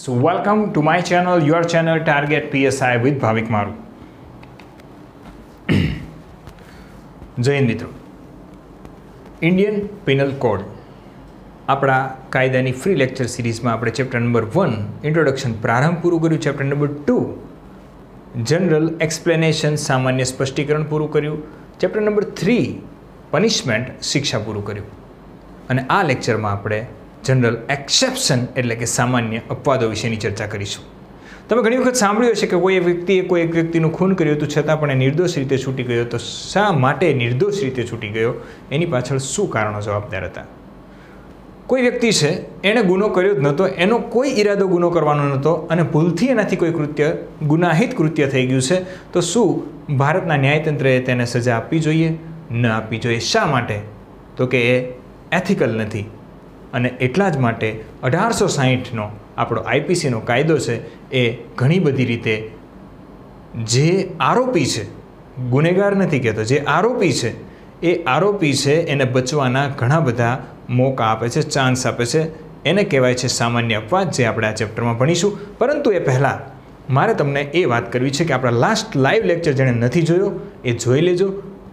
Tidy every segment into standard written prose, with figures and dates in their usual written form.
So welcome to my channel, your channel Target PSI with ભાવિક મારું. જય હિન્દ મિત્રો. Indian penal code આપણા કાયદાની ફ્રી લેક્ચર સિરીઝમાં આપણે ચેપ્ટર નંબર 1 ઇન્ટ્રોડક્શન પ્રારંભ પૂરું કર્યું. ચેપ્ટર નંબર 2 જનરલ એક્સપ્લેનેશન સામાન્ય સ્પષ્ટીકરણ પૂરું કર્યું. ચેપ્ટર નંબર 3 પનિશમેન્ટ શિક્ષા પૂરું કર્યું. અને આ લેક્ચરમાં આપણે જનરલ એક્સેપ્શન એટલે કે સામાન્ય અપવાદો વિશેની ચર્ચા કરીશું. તમે ઘણી વખત સાંભળ્યું હશે કે કોઈ એક વ્યક્તિનું ખૂન કર્યું હતું છતાં પણ એ નિર્દોષ રીતે છૂટી ગયો. તો શા માટે નિર્દોષ રીતે છૂટી ગયો? એની પાછળ શું કારણો જવાબદાર હતા? કોઈ વ્યક્તિ છે, એણે ગુનો કર્યો જ નહોતો, એનો કોઈ ઈરાદો ગુનો કરવાનો નહોતો અને ભૂલથી એનાથી કોઈ કૃત્ય ગુનાહિત કૃત્ય થઈ ગયું છે, તો શું ભારતના ન્યાયતંત્રએ તેને સજા આપવી જોઈએ? ન આપવી જોઈએ. શા માટે? તો કે એ એથિકલ નથી. અને એટલા જ માટે 1860નો આપણો આઈપીસીનો કાયદો છે એ ઘણી બધી રીતે જે આરોપી છે, ગુનેગાર નથી કહેતો, જે આરોપી છે એ આરોપી છે એને બચવાના ઘણા બધા મોકા આપે છે, ચાન્સ આપે છે. એને કહેવાય છે સામાન્ય અપવાદ, જે આપણે આ ચેપ્ટરમાં ભણીશું. પરંતુ એ પહેલાં મારે તમને એ વાત કરવી છે કે આપણા લાસ્ટ લાઈવ લેક્ચર જેણે નથી જોયો એ જોઈ લેજો.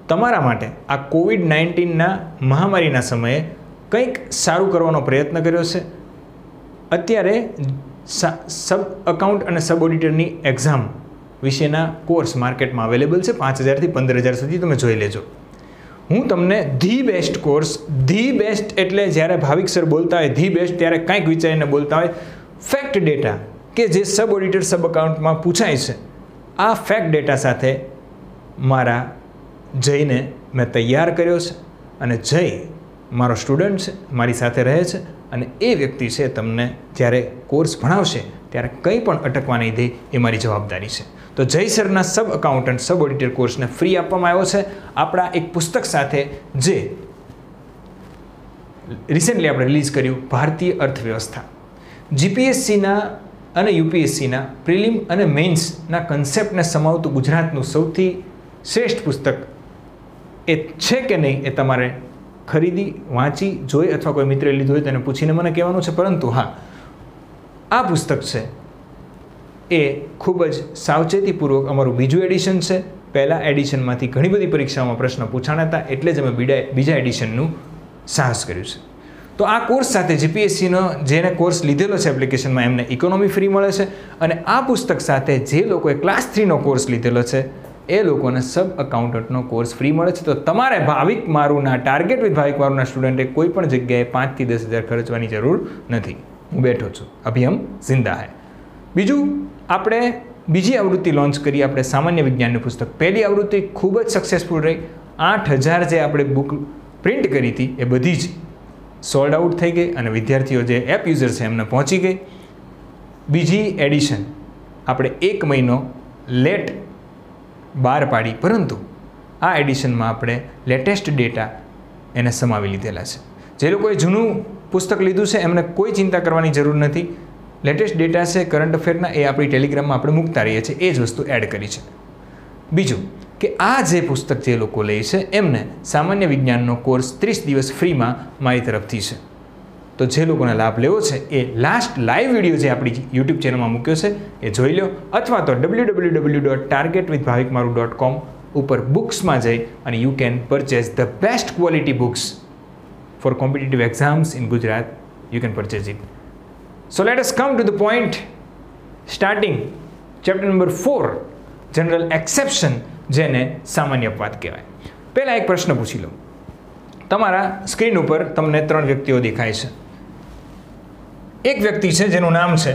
તમારા માટે આ કોવિડ-19ના મહામારીના સમયે કંઈક સારું કરવાનો પ્રયત્ન કર્યો છે. અત્યારે સબ અકાઉન્ટ અને સબ ઓડિટરની એક્ઝામ વિશેના કોર્સ માર્કેટમાં અવેલેબલ છે. 5,000થી 15,000 સુધી તમે જોઈ લેજો. હું તમને the best course, the best એટલે જ્યારે ભાવિક સર બોલતા હોય ધી બેસ્ટ ત્યારે કંઈક વિચારીને બોલતા હોય. ફેક્ટ ડેટા કે જે સબ ઓડિટર સબ અકાઉન્ટમાં પૂછાય છે, આ ફેક્ટ ડેટા સાથે મારા જયને મેં તૈયાર કર્યો છે. અને જય મારો સ્ટુડન્ટ છે, મારી સાથે રહે છે અને એ વ્યક્તિ છે તમને જ્યારે કોર્સ ભણાવશે ત્યારે કંઈ પણ અટકવા નહીં દે, એ મારી જવાબદારી છે. તો જય સરના સબ અકાઉન્ટન્ટ સબ ઓડિટર કોર્સને ફ્રી આપવામાં આવ્યો છે આપણા એક પુસ્તક સાથે, જે રિસેન્ટલી આપણે રિલીઝ કર્યું, ભારતીય અર્થવ્યવસ્થા. જીપીએસસીના અને યુપીએસસીના પ્રિલિમ અને મેઇન્સના કન્સેપ્ટને સમાવતું ગુજરાતનું સૌથી શ્રેષ્ઠ પુસ્તક એ છે કે નહીં એ તમારે ખરીદી, વાંચી, જોઈ અથવા કોઈ મિત્રે લીધું હોય તેને પૂછીને મને કહેવાનું છે. પરંતુ હા, આ પુસ્તક છે એ ખૂબ જ સાવચેતીપૂર્વક અમારું બીજું એડિશન છે. પહેલાં એડિશનમાંથી ઘણી બધી પરીક્ષાઓમાં પ્રશ્ન પૂછાણા હતા, એટલે જ અમે બીજા એડિશનનું સાહસ કર્યું છે. તો આ કોર્સ સાથે જીપીએસસીનો જેને કોર્સ લીધેલો છે એપ્લિકેશનમાં, એમને ઇકોનોમી ફ્રી મળે છે. અને આ પુસ્તક સાથે જે લોકોએ ક્લાસ 3નો કોર્સ લીધેલો છે એ લોકોને સબ અકાઉન્ટન્ટનો કોર્સ ફ્રી મળે છે. તો તમારે ભાવિક મારુંના ટાર્ગેટ વિથ ભાવિક મારુંના સ્ટુડન્ટે કોઈ પણ જગ્યાએ 5,000થી 10,000 ખર્ચવાની જરૂર નથી. હું બેઠો છું, અભી હમ જિંદા હૈ. બીજું, આપણે બીજી આવૃત્તિ લોન્ચ કરી, આપણે સામાન્ય વિજ્ઞાનનું પુસ્તક. પહેલી આવૃત્તિ ખૂબ જ સક્સેસફુલ રહી. 8,000 જે આપણે બુક પ્રિન્ટ કરી હતી એ બધી જ સોલ્ડ આઉટ થઈ ગઈ અને વિદ્યાર્થીઓ જે એપ યુઝર છે એમને પહોંચી ગઈ. બીજી એડિશન આપણે 1 મહિનો લેટ બહાર પાડી, પરંતુ આ એડિશનમાં આપણે લેટેસ્ટ ડેટા એને સમાવી લીધેલા છે. જે લોકોએ જૂનું પુસ્તક લીધું છે એમને કોઈ ચિંતા કરવાની જરૂર નથી. લેટેસ્ટ ડેટા છે કરંટ અફેરના, એ આપણી ટેલિગ્રામમાં આપણે મૂકતા રહીએ છીએ, એ જ વસ્તુ એડ કરી છે. બીજું કે આ જે પુસ્તક જે લોકો લે છે એમને સામાન્ય વિજ્ઞાનનો કોર્સ 30 દિવસ ફ્રીમાં મારી તરફથી છે. તો જે લોકોને લાભ લેવો છે એ લાસ્ટ લાઈવ વિડીયો જે આપણી યુટ્યુબ ચેનલમાં મૂક્યો છે એ જોઈ લો, અથવા તો www.targetwithbhavikmaru.com ઉપર બુક્સમાં જઈ અને you can purchase the best quality books for competitive exams in Gujarat. You can purchase it. So let us come to the point, starting chapter number 4 general exception, જેને સામાન્ય અપવાદ કહેવાય. પહેલાં એક પ્રશ્ન પૂછી લો. તમારા સ્ક્રીન ઉપર તમને 3 વ્યક્તિઓ દેખાય છે. એક વ્યક્તિ છે જેનું નામ છે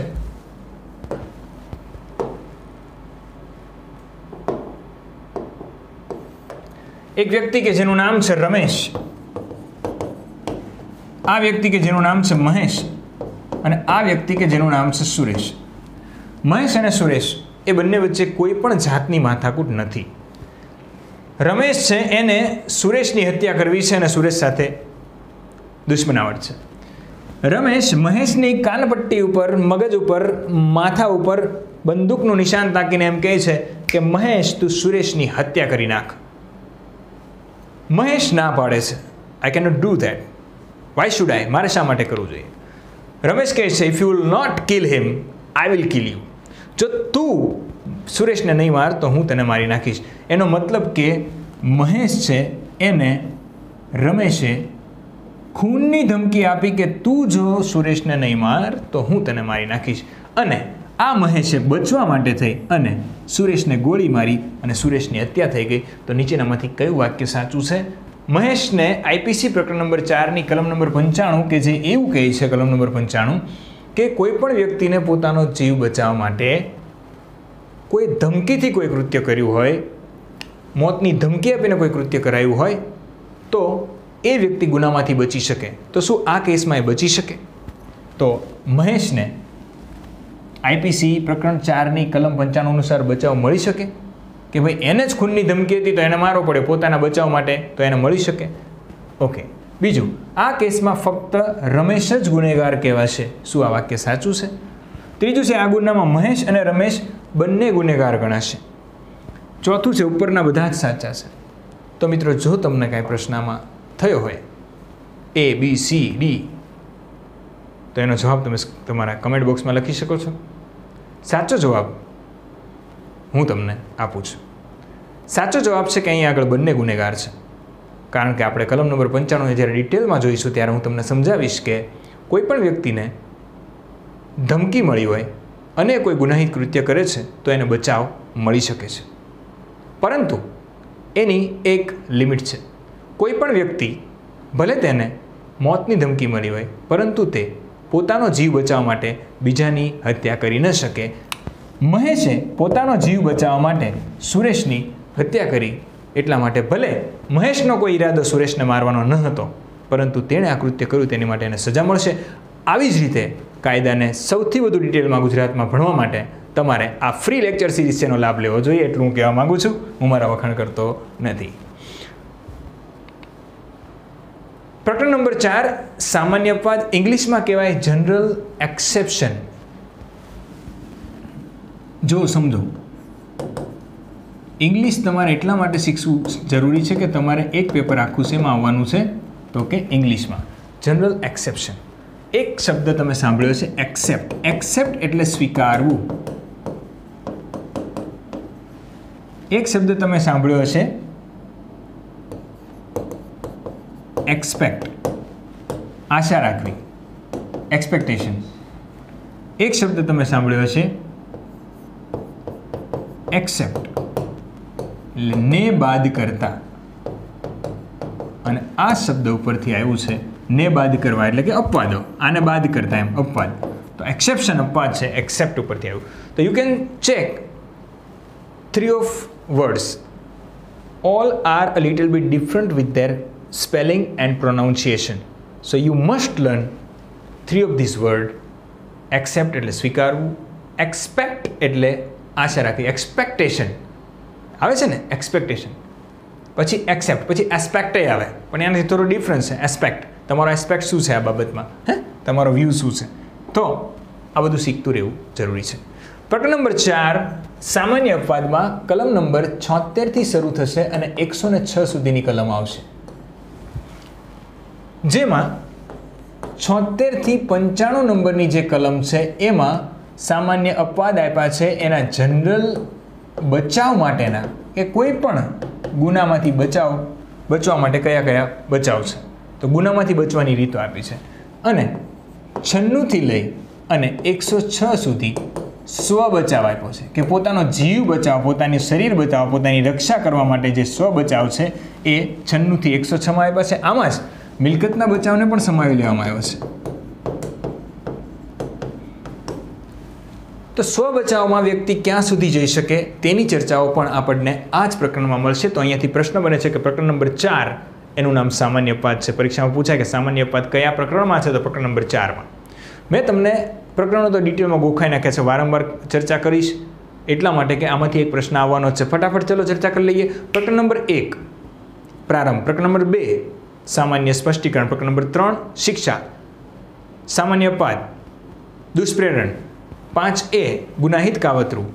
રમેશ. આ વ્યક્તિ કે જેનું નામ છે મહેશ. અને આ વ્યક્તિ કે જેનું નામ છે સુરેશ. મહેશ અને સુરેશ એ બંને વચ્ચે કોઈ પણ જાતની માથાકૂટ નથી. રમેશ છે એને સુરેશની હત્યા કરવી છે અને સુરેશ સાથે દુશ્મનાવટ છે. રમેશ મહેશની કાનપટ્ટી ઉપર, મગજ ઉપર, માથા ઉપર બંદૂકનું નિશાન તાકીને એમ કહે છે કે મહેશ, તું સુરેશની હત્યા કરી નાખ. મહેશ ના પાડે છે, I can not do that. Why should I? મારે શા માટે કરવું જોઈએ? રમેશ કહે છે, if you will not kill him I will kill you. જો તું સુરેશને નહીં માર તો હું તને મારી નાખીશ. એનો મતલબ કે મહેશ છે એને રમેશે ખૂનની ધમકી આપી કે તું જો સુરેશને નહીં માર તો હું તને મારી નાખીશ. અને આ મહેશે બચવા માટે થઈ અને સુરેશને ગોળી મારી અને સુરેશની હત્યા થઈ ગઈ. તો નીચેનામાંથી કયું વાક્ય સાચું છે? મહેશને આઈપીસી પ્રકરણ નંબર 4ની કલમ નંબર 95 કે જે એવું કહે છે, કલમ નંબર 95 કે કોઈ પણ વ્યક્તિને પોતાનો જીવ બચાવવા માટે કોઈ ધમકીથી કોઈ કૃત્ય કર્યું હોય, મોતની ધમકી આપીને કોઈ કૃત્ય કરાયું હોય તો એ વ્યક્તિ ગુનામાંથી બચી શકે. તો શું આ કેસમાં એ બચી શકે? તો મહેશને આઈપીસી પ્રકરણ 4ની કલમ 95 અનુસાર બચાવ મળી શકે કે ભાઈ એને જ ખૂનની ધમકી હતી તો એને મારવો પડે પોતાના બચાવ માટે, તો એને મળી શકે? ઓકે. બીજું, આ કેસમાં ફક્ત રમેશ જ ગુનેગાર કહેવાશે. શું આ વાક્ય સાચું છે? ત્રીજું છે, આ ગુનામાં મહેશ અને રમેશ બંને ગુનેગાર ગણાશે. ચોથું છે, ઉપરના બધા જ સાચા છે. તો મિત્રો, જો તમને કાંઈ પ્રશ્ન આમાં થયો હોય A, B, C, D, તો એનો જવાબ તમે તમારા કમેન્ટ બોક્સમાં લખી શકો છો. સાચો જવાબ હું તમને આપું છું. સાચો જવાબ છે કે અહીંયા આગળ બંને ગુનેગાર છે. કારણ કે આપણે કલમ નંબર 95 જ્યારે ડિટેલમાં જોઈશું ત્યારે હું તમને સમજાવીશ કે કોઈ પણ વ્યક્તિને ધમકી મળી હોય અને કોઈ ગુનાહિત કૃત્ય કરે છે તો એને બચાવ મળી શકે છે, પરંતુ એની એક લિમિટ છે. કોઈ પણ વ્યક્તિ ભલે તેને મોતની ધમકી મળી હોય પરંતુ તે પોતાનો જીવ બચાવવા માટે બીજાની હત્યા કરી ન શકે. મહેશે પોતાનો જીવ બચાવવા માટે સુરેશની હત્યા કરી, એટલા માટે ભલે મહેશનો કોઈ ઈરાદો સુરેશને મારવાનો ન હતો પરંતુ તેણે આ કૃત્ય કર્યું તેની માટે એને સજા મળશે. આવી જ રીતે કાયદાને સૌથી વધુ ડિટેલમાં ગુજરાતમાં ભણવા માટે તમારે આ ફ્રી લેક્ચર સિરીઝનો લાભ લેવો જોઈએ, એટલું હું કહેવા માગું છું. હું મારા વખાણ કરતો નથી. પ્રકરણ નંબર 4, સામાન્ય અપવાદ. ઇંગ્લિશમાં કહેવાય જનરલ એક્સેપ્શન. જો સમજો, ઇંગ્લિશ તમારે એટલા માટે શીખવું જરૂરી છે કે તમારે એક પેપર આખું શેમાં આવવાનું છે તો કે ઇંગ્લિશમાં. General exception. એક શબ્દ તમે સાંભળ્યો છે, એક્સેપ્ટ. એક્સેપ્ટ એટલે સ્વીકારવું. એક શબ્દ તમે સાંભળ્યો છે એક્સપેક્ટ, આશા રાખવી, એક્સપેક્ટેશન. એક શબ્દ તમે સાંભળ્યો છે એક્સેપ્ટ, ને બાદ કરતા. અને આ શબ્દ ઉપરથી આવ્યું છે ને બાદ કરવા, એટલે કે અપવાદો. આને બાદ કરતા એમ અપવાદ. તો એક્સેપ્શન અપવાદ છે, એક્સેપ્ટ ઉપરથી આવ્યું. તો you can check 3 of words. All are a little bit different with their spelling and pronunciation. So you must learn 3 of these words. Accept એટલે સ્વીકારવું, expect એટલે આશા રાખવી, expectation આવે છે ને, expectation. પછી accept, પછી aspect આવે, પણ એનાથી થોડો ડિફરન્સ છે. aspect, તમારો aspect શું છે આ બાબતમાં, તમારો વ્યૂ શું છે, તો આ બધું શીખતું રહેવું જરૂરી છે. પ્રકરણ નંબર 4, સામાન્ય અપવાદમાં કલમ નંબર 76 થી શરૂ થશે અને 106 સુધીની કલમ આવશે, જેમાં 76 થી 95 નંબરની જે કલમ છે એમાં સામાન્ય અપવાદ આપ્યા છે એના જનરલ બચાવ માટેના, કે કોઈ પણ ગુનામાંથી બચવા માટે કયા કયા બચાવ છે. તો ગુનામાંથી બચવાની રીતો આપી છે. અને 96 થી લઈ અને 106 સુધી સ્વ બચાવ આપ્યો છે, કે પોતાનો જીવ બચાવ, પોતાની શરીર બચાવ, પોતાની રક્ષા કરવા માટે જે સ્વ બચાવ છે એ 96 થી 106માં આપ્યા છે. આમાં જ મિલકતના બચાવને પણ સમાવી લેવામાં આવ્યો છે. તો સ્વ બચાવમાં વ્યક્તિ ક્યાં સુધી જઈ શકે તેની ચર્ચાઓ પણ આપણને આ જ પ્રકરણમાં મળશે. તો અહીંયાથી પ્રશ્ન બને છે કે પ્રકરણ નંબર 4 એનું નામ સામાન્ય અપવાદ છે. પરીક્ષામાં પૂછાય કે સામાન્ય અપવાદ કયા પ્રકરણમાં છે, તો પ્રકરણ નંબર 4માં. મેં તમને પ્રકરણો તો ડિટેલમાં ગોખાઈ નાખ્યા છે, વારંવાર ચર્ચા કરીશ એટલા માટે કે આમાંથી એક પ્રશ્ન આવવાનો છે. ફટાફટ ચલો ચર્ચા કરી લઈએ. પ્રકરણ નંબર 1 પ્રારંભ, પ્રકરણ નંબર 2 સામાન્ય સ્પષ્ટીકરણ, પ્રકરણ નંબર 3 શિક્ષા, સામાન્ય અપવાદ, દુષ્પ્રેરણ, 5A ગુનાહિત કાવતરું,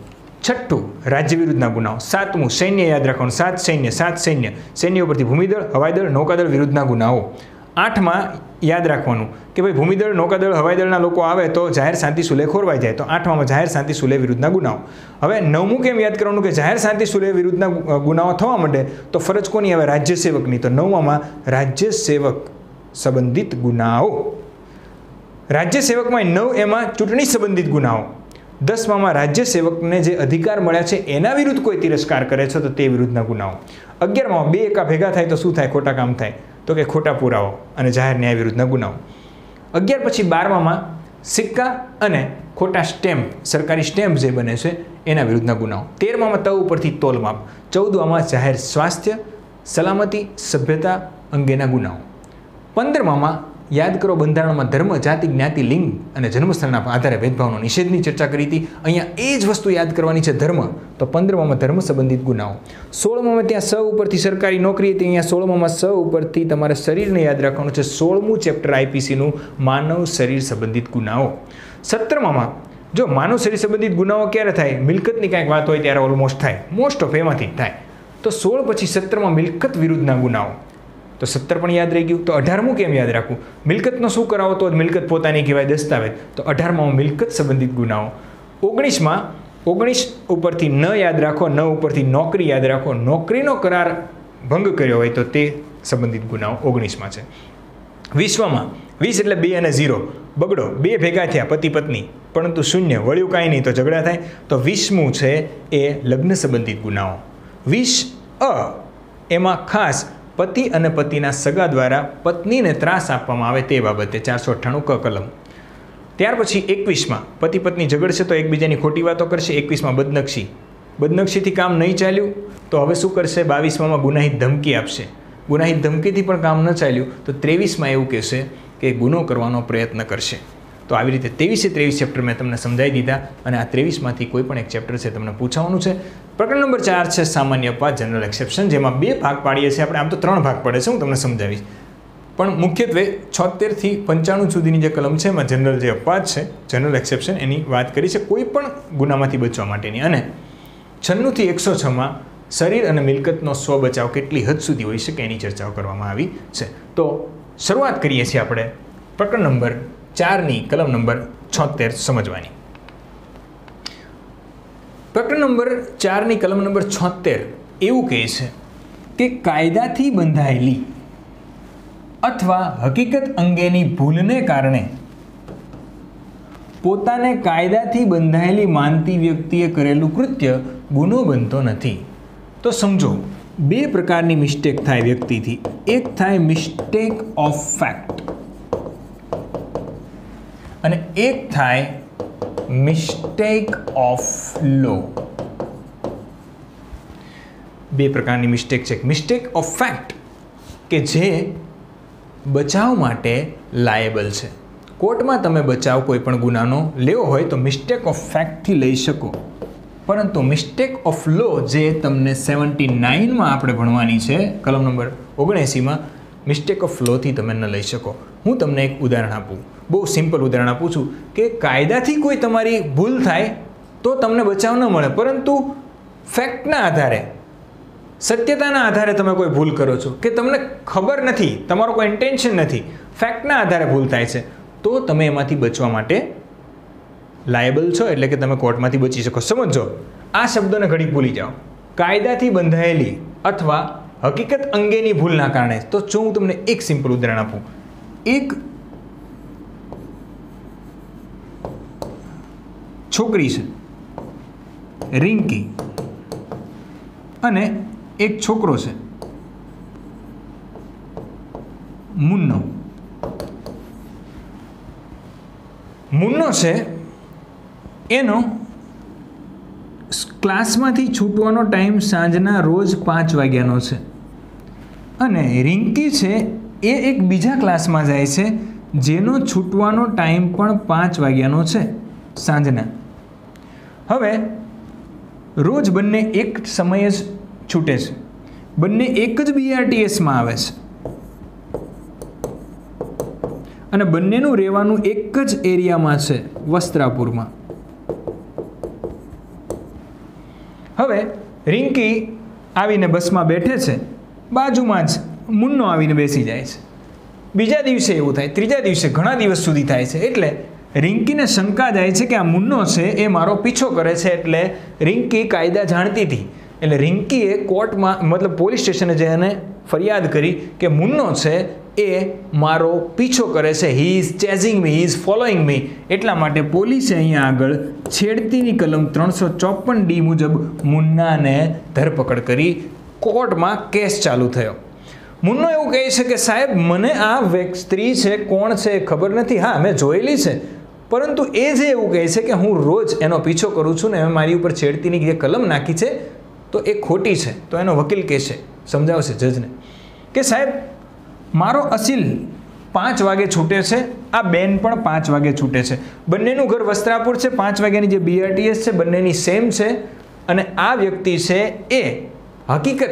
6 રાજ્ય વિરુદ્ધના ગુનાઓ, 7 સૈન્ય યાદ રાખવાનું, 7 સૈન્ય, સૈન્ય ઉપરથી ભૂમિદળ, હવાઈદળ, નૌકાદળ વિરુદ્ધના ગુનાઓ, 8 યાદ રાખવાનું કે ભાઈ ભૂમિદળ, નૌકાદળ, હવાઈદળના લોકો આવે તો જાહેર શાંતિ સુલેહ ખોરવાઈ જાય, તો 8માં જાહેર શાંતિ સુલેહ વિરુદ્ધના ગુનાઓ. હવે 9મું કેમ યાદ કરવાનું કે જાહેર શાંતિ સુલેહ વિરુદ્ધના ગુનાઓ થવા માંડે તો ફરજ કોની આવે? રાજ્ય સેવકની. તો 9માં રાજ્ય સેવક સંબંધિત ગુનાઓ. રાજ્ય સેવકમાં 9 એમાં ચૂંટણી સંબંધિત ગુનાઓ. 10માં રાજ્ય સેવકને જે અધિકાર મળ્યા છે એના વિરુદ્ધ કોઈ તિરસ્કાર કરે છે તો તે વિરુદ્ધના ગુનાઓ. 11માં 2 એકા ભેગા થાય તો શું થાય? ખોટા કામ થાય, તો કે ખોટા પુરાવો અને જાહેર ન્યાય વિરુદ્ધના ગુનાઓ. 11 પછી 12માં સિક્કા અને ખોટા સ્ટેમ્પ, સરકારી સ્ટેમ્પ જે બને છે એના વિરુદ્ધના ગુનાઓ. 13માં ત ઉપરથી તોલમાપ. 14માં જાહેર સ્વાસ્થ્ય, સલામતી, સભ્યતા અંગેના ગુનાઓ. 15માં યાદ કરો બંધારણમાં ધર્મ, જાતિ, જ્ઞાતિ, લિંગ અને જન્મસ્થળના આધારે ભેદભાવનો નિષેધની ચર્ચા કરી હતી. અહીંયા એ જ વસ્તુ યાદ કરવાની છે, ધર્મ. તો 15માં ધર્મ સંબંધિત ગુનાઓ. 16માં ત્યાં સ ઉપરથી સરકારી નોકરી હતી, અહીંયા 16માં સ ઉપરથી તમારે શરીરને યાદ રાખવાનું છે. 16મું ચેપ્ટર આઈપીસીનું માનવ શરીર સંબંધિત ગુનાઓ. 17માં જો માનવ શરીર સંબંધિત ગુનાઓ ક્યારે થાય? મિલકતની કાંઈક વાત હોય ત્યારે ઓલમોસ્ટ થાય, મોસ્ટ ઓફ એમાંથી થાય. તો 16 પછી 17માં મિલકત વિરુદ્ધના ગુનાઓ. તો 17 પણ યાદ રહી ગયું. તો 18મું કેમ યાદ રાખવું? મિલકતનો શું કરાવો તો મિલકત પોતાની કહેવાય, દસ્તાવેજ. તો 18માં મિલકત સંબંધિત ગુનાઓ. 19માં 19 ઉપરથી ન યાદ રાખો, 9 ઉપરથી નોકરી યાદ રાખો. નોકરીનો કરાર ભંગ કર્યો હોય તો તે સંબંધિત ગુનાઓ 19માં છે. 20માં 20 એટલે 2 અને 0, બગડો, 2 ભેગા થયા પતિ પત્ની પરંતુ શૂન્ય, વળ્યું કાંઈ નહીં તો ઝઘડા થાય. તો 20મું છે એ લગ્ન સંબંધિત ગુનાઓ. 20 એમાં ખાસ પતિ અને પતિના સગા દ્વારા પત્નીને ત્રાસ આપવામાં આવે તે બાબતે 498 ક કલમ. ત્યાર પછી 21માં પતિ પત્ની ઝઘડશે તો એકબીજાની ખોટી વાતો કરશે. 21માં બદનક્ષી. બદનક્ષીથી કામ નહીં ચાલ્યું તો હવે શું કરશે? 22માં ગુનાહિત ધમકી આપશે. ગુનાહિત ધમકીથી પણ કામ ન ચાલ્યું તો 23માં એવું કહેશે કે ગુનો કરવાનો પ્રયત્ન કરશે. તો આવી રીતે 23 ચેપ્ટર મેં તમને સમજાવી દીધા અને આ 23માંથી કોઈ પણ એક ચેપ્ટર છે તમને પૂછવાનું છે. પ્રકરણ નંબર 4 છે સામાન્ય અપવાદ, જનરલ એક્સેપ્શન, જેમાં 2 ભાગ પાડીએ છીએ આપણે. આમ તો 3 ભાગ પડે છે, હું તમને સમજાવીશ. પણ મુખ્યત્વે 76 થી 95 સુધીની જે કલમ છે એમાં જનરલ જે અપવાદ છે, જનરલ એક્સેપ્શન, એની વાત કરી છે કોઈ પણ ગુનામાંથી બચવા માટેની. અને 96 થી 106માં શરીર અને મિલકતનો સ્વ બચાવ કેટલી હદ સુધી હોઈ શકે એની ચર્ચાઓ કરવામાં આવી છે. તો શરૂઆત કરીએ છીએ આપણે પ્રકરણ નંબર 4ની કલમ નંબર 76 સમજવાની. પ્રકરણ નંબર 4ની કલમ નંબર 76 એવું કહે છે કે કાયદાથી બંધાયેલી અથવા હકીકત અંગેની ભૂલને કારણે પોતાને કાયદાથી બંધાયેલી માનતી વ્યક્તિએ કરેલું કૃત્ય ગુનો બનતો નથી. તો સમજો 2 પ્રકારની મિસ્ટેક થાય વ્યક્તિથી. એક થાય મિસ્ટેક ઓફ ફેક્ટ અને એક થાય મિસ્ટેક ઓફ લો. 2 પ્રકારની મિસ્ટેક છે. મિસ્ટેક ઓફ ફેક્ટ કે જે બચાવ માટે લાયેબલ છે. કોર્ટમાં તમે બચાવ કોઈ પણ ગુનાનો લેવો હોય તો મિસ્ટેક ઓફ ફેક્ટથી લઈ શકો, પરંતુ મિસ્ટેક ઓફ લો જે તમને 79માં આપણે ભણવાની છે કલમ નંબર 79માં, મિસ્ટેક ઓફ લોથી તમે ન લઈ શકો. હું તમને એક ઉદાહરણ આપું, બહુ સિમ્પલ ઉદાહરણ આપું છું કે કાયદાથી કોઈ તમારી ભૂલ થાય તો તમને બચાવ ન મળે, પરંતુ ફેક્ટના આધારે, સત્યતાના આધારે તમે કોઈ ભૂલ કરો છો કે તમને ખબર નથી, તમારો કોઈ ઇન્ટેન્શન નથી, ફેક્ટના આધારે ભૂલ થાય છે, તો તમે એમાંથી બચવા માટે લાયેબલ છો, એટલે કે તમે કોર્ટમાંથી બચી શકો. સમજો, આ શબ્દોને ઘડીક ભૂલી જાઓ. કાયદાથી બંધાયેલી અથવા હકીકત અંગેની ભૂલના કારણે. તો જો હું તમને એક સિમ્પલ ઉદાહરણ આપું, એક છોકરી છે રિંકી અને એક છોકરો છે મુન્નો. મુન્નો છે એનો ક્લાસમાંથી છૂટવાનો ટાઈમ સાંજના રોજ 5 વાગ્યાનો છે અને રિંકી છે એ એક બીજા ક્લાસમાં જાય છે જેનો છૂટવાનો ટાઈમ પણ 5 વાગ્યાનો છે સાંજના. હવે રોજ બંને એક સમયે જ છૂટે છે, બંને એક જ BRTSમાં આવે છે અને બંનેનું રહેવાનું એક જ એરિયામાં છે, વસ્ત્રાપુરમાં. હવે રિંકી આવીને બસમાં બેઠે છે, બાજુમાં જ મુન્નો આવીને બેસી જાય છે. બીજા દિવસે એવું થાય, ત્રીજા દિવસે, ઘણા દિવસ સુધી થાય છે. એટલે રિંકીને શંકા જાય છે કે આ મુન્નો છે એ મારો પીછો કરે છે. એટલે રિંકી કાયદા જાણતી હતી. એટલે રિંકીએ કોર્ટમાં મતલબ પોલીસ સ્ટેશને જઈને ફરિયાદ કરી કે મુન્નો છે એ મારો પીછો કરે છે, he is chasing me, he is following me. એટલા માટે પોલીસે અહીંયા આગળ છેડતીની કલમ 354D મુજબ મુન્નાને ધરપકડ કરી. કોર્ટમાં કેસ ચાલુ થયો. મુન્નો એવું કહે છે કે સાહેબ મને આ સ્ત્રી છે કોણ છે એ ખબર નથી, હા મેં જોયેલી છે, પરંતુ એ જે એવું કહે છે કે હું રોજ એનો પીછો કરું છું ને મારી ઉપર છેડતીની જે કલમ નાખી છે તો એ ખોટી છે. તો એનો વકીલ કહે છે, સમજાવશે જજને કે સાહેબ મારો અસીલ 5 વાગે છૂટે છે, આ બેન પણ 5 વાગે છૂટે છે, બંનેનું ઘર વસ્ત્રાપુર છે, 5 વાગ્યાની જે BRTS છે બંનેની સેમ છે, અને આ વ્યક્તિ છે એ હકીકત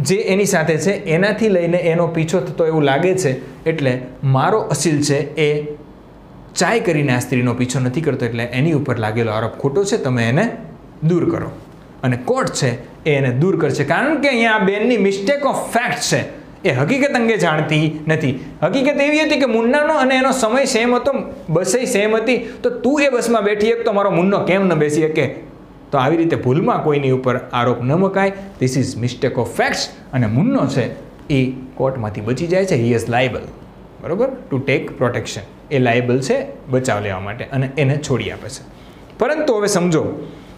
જે એની સાથે છે એનાથી લઈને એનો પીછો થતો એવું લાગે છે. એટલે મારો અસીલ છે એ ચાય કરીને આ સ્ત્રીનો પીછો નથી કરતો, એટલે એની ઉપર લાગેલો આરોપ ખોટો છે, તમે એને દૂર કરો. અને કોર્ટ છે એ એને દૂર કરશે, કારણ કે અહીંયા આ બેનની મિસ્ટેક ઓફ ફેક્ટ છે, એ હકીકત અંગે જાણતી નથી. હકીકત એવી હતી કે મુન્નાનો અને એનો સમય સેમ હતો, બસે સેમ હતી, તો તું એ બસમાં બેઠી એક તો મારો મુન્નો કેમ ન બેસી શકે? તો આવી રીતે ભૂલમાં કોઈની ઉપર આરોપ ન મુકાય. This is mistake of facts. અને મુન્નો છે એ કોર્ટમાંથી બચી જાય છે. હી ઇઝ લાયબલ, બરાબર, to take protection. A liable છે બચાવ લેવા માટે, અને એને છોડી આપે છે. પરંતુ હવે સમજો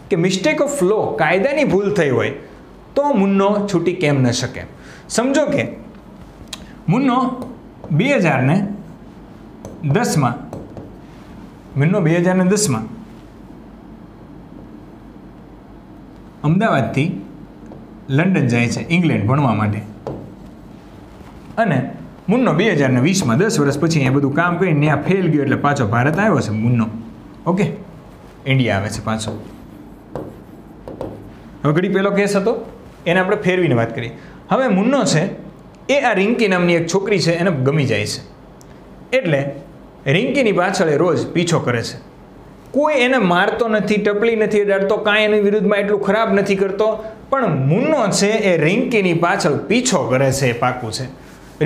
કે મિસ્ટેક ઓફ લો, કાયદાની ભૂલ થઈ હોય તો મુન્નો છૂટી કેમ ન શકે? સમજો કે મુન્નો 2010માં અમદાવાદથી લંડન જાય છે ઇંગ્લેન્ડ ભણવા માટે, અને મુન્નો 2020માં 10 વર્ષ પછી અહીંયા બધું કામ કરીને ત્યાં ફેલ ગયો, એટલે પાછો ભારત આવ્યો છે મુન્નો. ઓકે, ઇન્ડિયા આવે છે પાછો. હવે ઘડી પહેલો કેસ હતો એને આપણે ફેરવીને વાત કરીએ. હવે મુન્નો છે એ આ રિંકી નામની એક છોકરી છે એને ગમી જાય છે, એટલે રિંકીની પાછળ એ રોજ પીછો કરે છે. કોઈ એને મારતો નથી, ટપલી નથી અડાડતો, કાંઈ એની વિરુદ્ધમાં એટલું ખરાબ નથી કરતો, પણ મુન્નો છે એ રિંકીની પાછળ પીછો કરે છે, એ પાકું છે.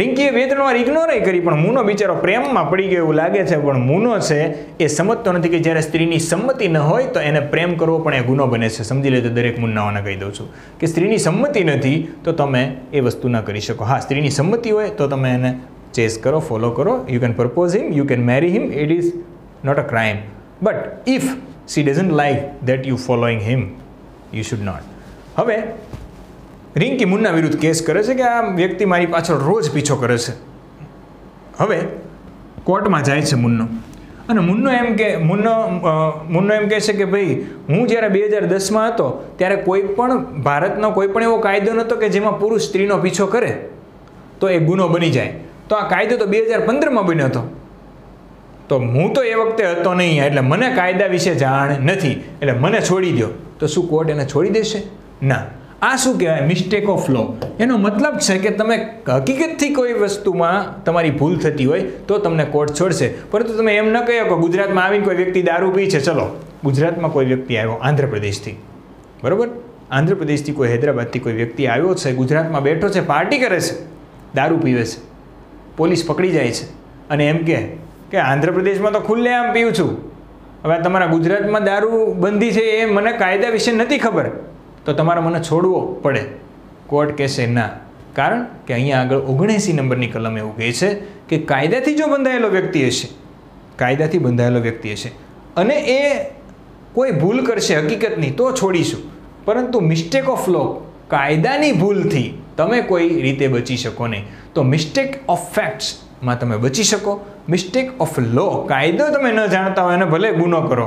રિંકીએ 2-3 વાર ઇગ્નોર કરી, પણ મુન્નો બિચારો પ્રેમમાં પડી ગયો એવું લાગે છે. પણ મુન્નો છે એ સમજતો નથી કે જ્યારે સ્ત્રીની સંમતિ ન હોય તો એને પ્રેમ કરવો પણ એ ગુનો બને છે. સમજી લેજો, દરેક મુન્નાઓને કહી દઉં છું કે સ્ત્રીની સંમતિ નથી તો તમે એ વસ્તુ ના કરી શકો. હા, સ્ત્રીની સંમતિ હોય તો તમે એને ચેસ કરો, ફોલો કરો, you can propose him, you can marry him, it is not a crime. But if she doesn't like that you following him, you should not. હવે રિંકી મુન્ના વિરુદ્ધ કેસ કરે છે કે આ વ્યક્તિ મારી પાછળ રોજ પીછો કરે છે. હવે કોર્ટમાં જાય છે મુન્નો, અને મુન્નો એમ કહે છે કે ભાઈ હું જ્યારે 2010માં હતો ત્યારે કોઈ પણ ભારતનો કોઈ પણ એવો કાયદો નહોતો કે જેમાં પુરુષ સ્ત્રીનો પીછો કરે તો એ ગુનો બની જાય. તો આ કાયદો તો 2015માં બન્યો હતો, તો હું તો એ વખતે હતો નહીં, એટલે મને કાયદા વિશે જાણ નથી, એટલે મને છોડી દો. તો શું કોર્ટ એને છોડી દેશે? ના. આ શું કહેવાય? મિસ્ટેક ઓફ લો. એનો મતલબ છે કે તમે હકીકતથી કોઈ વસ્તુમાં તમારી ભૂલ થતી હોય તો તમને કોર્ટ છોડશે, પરંતુ તમે એમ ન કહો કે ગુજરાતમાં આવીને કોઈ વ્યક્તિ દારૂ પી છે, ચલો ગુજરાતમાં કોઈ વ્યક્તિ આવ્યો આંધ્રપ્રદેશથી, બરાબર, આંધ્રપ્રદેશથી કોઈ હૈદરાબાદથી કોઈ વ્યક્તિ આવ્યો છે, ગુજરાતમાં બેઠો છે, પાર્ટી કરે છે, દારૂ પીવે છે, પોલીસ પકડી જાય છે અને એમ કે આંધ્રપ્રદેશમાં તો ખુલ્લેઆમ પીવું છું, હવે તમારા ગુજરાતમાં દારૂ બંધી છે એ મને કાયદા વિશે નથી ખબર, તો તમારે મને છોડવો પડે. કોર્ટ કહેશે ના, કારણ કે અહીંયા આગળ 79 નંબરની કલમ એવું કહે છે કે કાયદાથી જો બંધાયેલો વ્યક્તિ હશે અને એ કોઈ ભૂલ કરશે હકીકતની તો છોડીશું, પરંતુ મિસ્ટેક ઓફ લો, કાયદાની ભૂલથી તમે કોઈ રીતે બચી શકો નહીં. તો મિસ્ટેક ઓફ ફેક્ટ્સમાં તમે બચી શકો. મિસ્ટેક ઓફ લો, કાયદો તમે ન જાણતા હોય અને ભલે ગુનો કરો,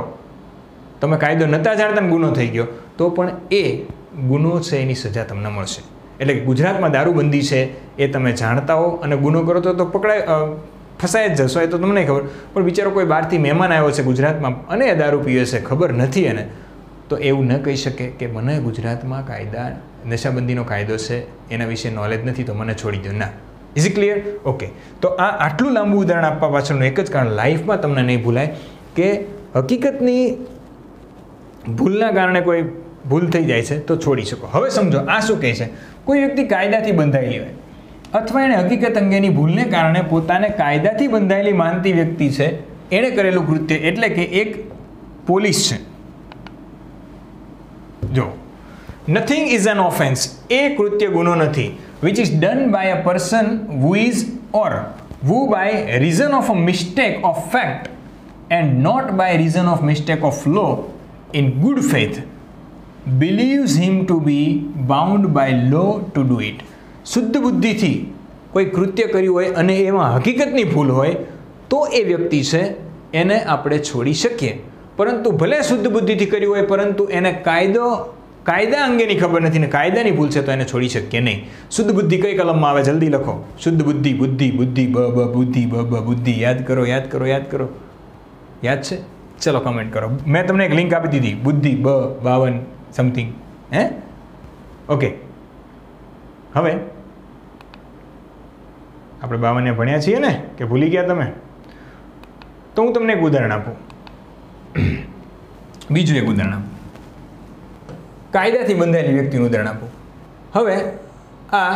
તમે કાયદો નહોતા જાણતા ને ગુનો થઈ ગયો તો પણ એ ગુનો છે એની સજા તમને મળશે. એટલે કે ગુજરાતમાં દારૂબંધી છે એ તમે જાણતા હો અને ગુનો કરો તો ફસાઈ જ જશો, એ તો તમને ખબર. પણ બિચારો કોઈ બહારથી મહેમાન આવ્યો છે ગુજરાતમાં અને એ દારૂ પીવે છે, ખબર નથી એને, તો એવું ન કહી શકે કે મને ગુજરાતમાં કાયદા નશાબંધીનો કાયદો છે એના વિશે નોલેજ નથી તો મને છોડી દો. ના. Is it clear? ઓકે. તો આ આટલું લાંબુ ઉદાહરણ આપવા પાછળનું એક જ કારણ, લાઈફમાં તમને નહીં ભૂલાય કે હકીકતની ભૂલના કારણે કોઈ ભૂલ થઈ જાય છે તો છોડી શકો. હવે સમજો આ શું કહે છે, કોઈ વ્યક્તિ કાયદાથી બંધાયેલી હોય અથવા એણે હકીકત અંગેની ભૂલને કારણે પોતાને કાયદાથી બંધાયેલી માનતી વ્યક્તિ છે એણે કરેલું કૃત્ય, એટલે કે એક પોલીસ છે. જો નથિંગ ઇઝ એન ઓફેન્સ, એ કૃત્ય ગુનો નથી. Which is done by a person who is or who by reason of a mistake of fact and not by reason of mistake of law in good faith believes him to be bound by law to do it. શુદ્ધ બુદ્ધિથી કોઈ કૃત્ય કર્યું હોય અને એમાં હકીકતની ભૂલ હોય તો એ વ્યક્તિ છે એને આપણે છોડી શકીએ. પરંતુ ભલે શુદ્ધ બુદ્ધિથી કર્યું હોય પરંતુ એને કાયદા અંગેની ખબર નથી ને કાયદાની ભૂલ છે તો એને છોડી શકીએ નહીં. શુદ્ધ બુદ્ધિ કઈ કલમમાં આવે? જલ્દી લખો. શુદ્ધ બુદ્ધિ, બુદ્ધિ બુદ્ધિ બ બુદ્ધિ બ બુદ્ધિ. યાદ કરો. યાદ છે? ચલો કમેન્ટ કરો. મેં તમને એક લિંક આપી દીધી, બુદ્ધિ બ 52 સમથિંગ. ઓકે. હવે આપણે 52 ભણ્યા છીએ ને, કે ભૂલી ગયા તમે? તો હું તમને એક ઉદાહરણ આપું. બીજું એક ઉદાહરણ આપું. કાયદાથી બંધાયેલી વ્યક્તિનું ઉદાહરણ આપું. હવે આ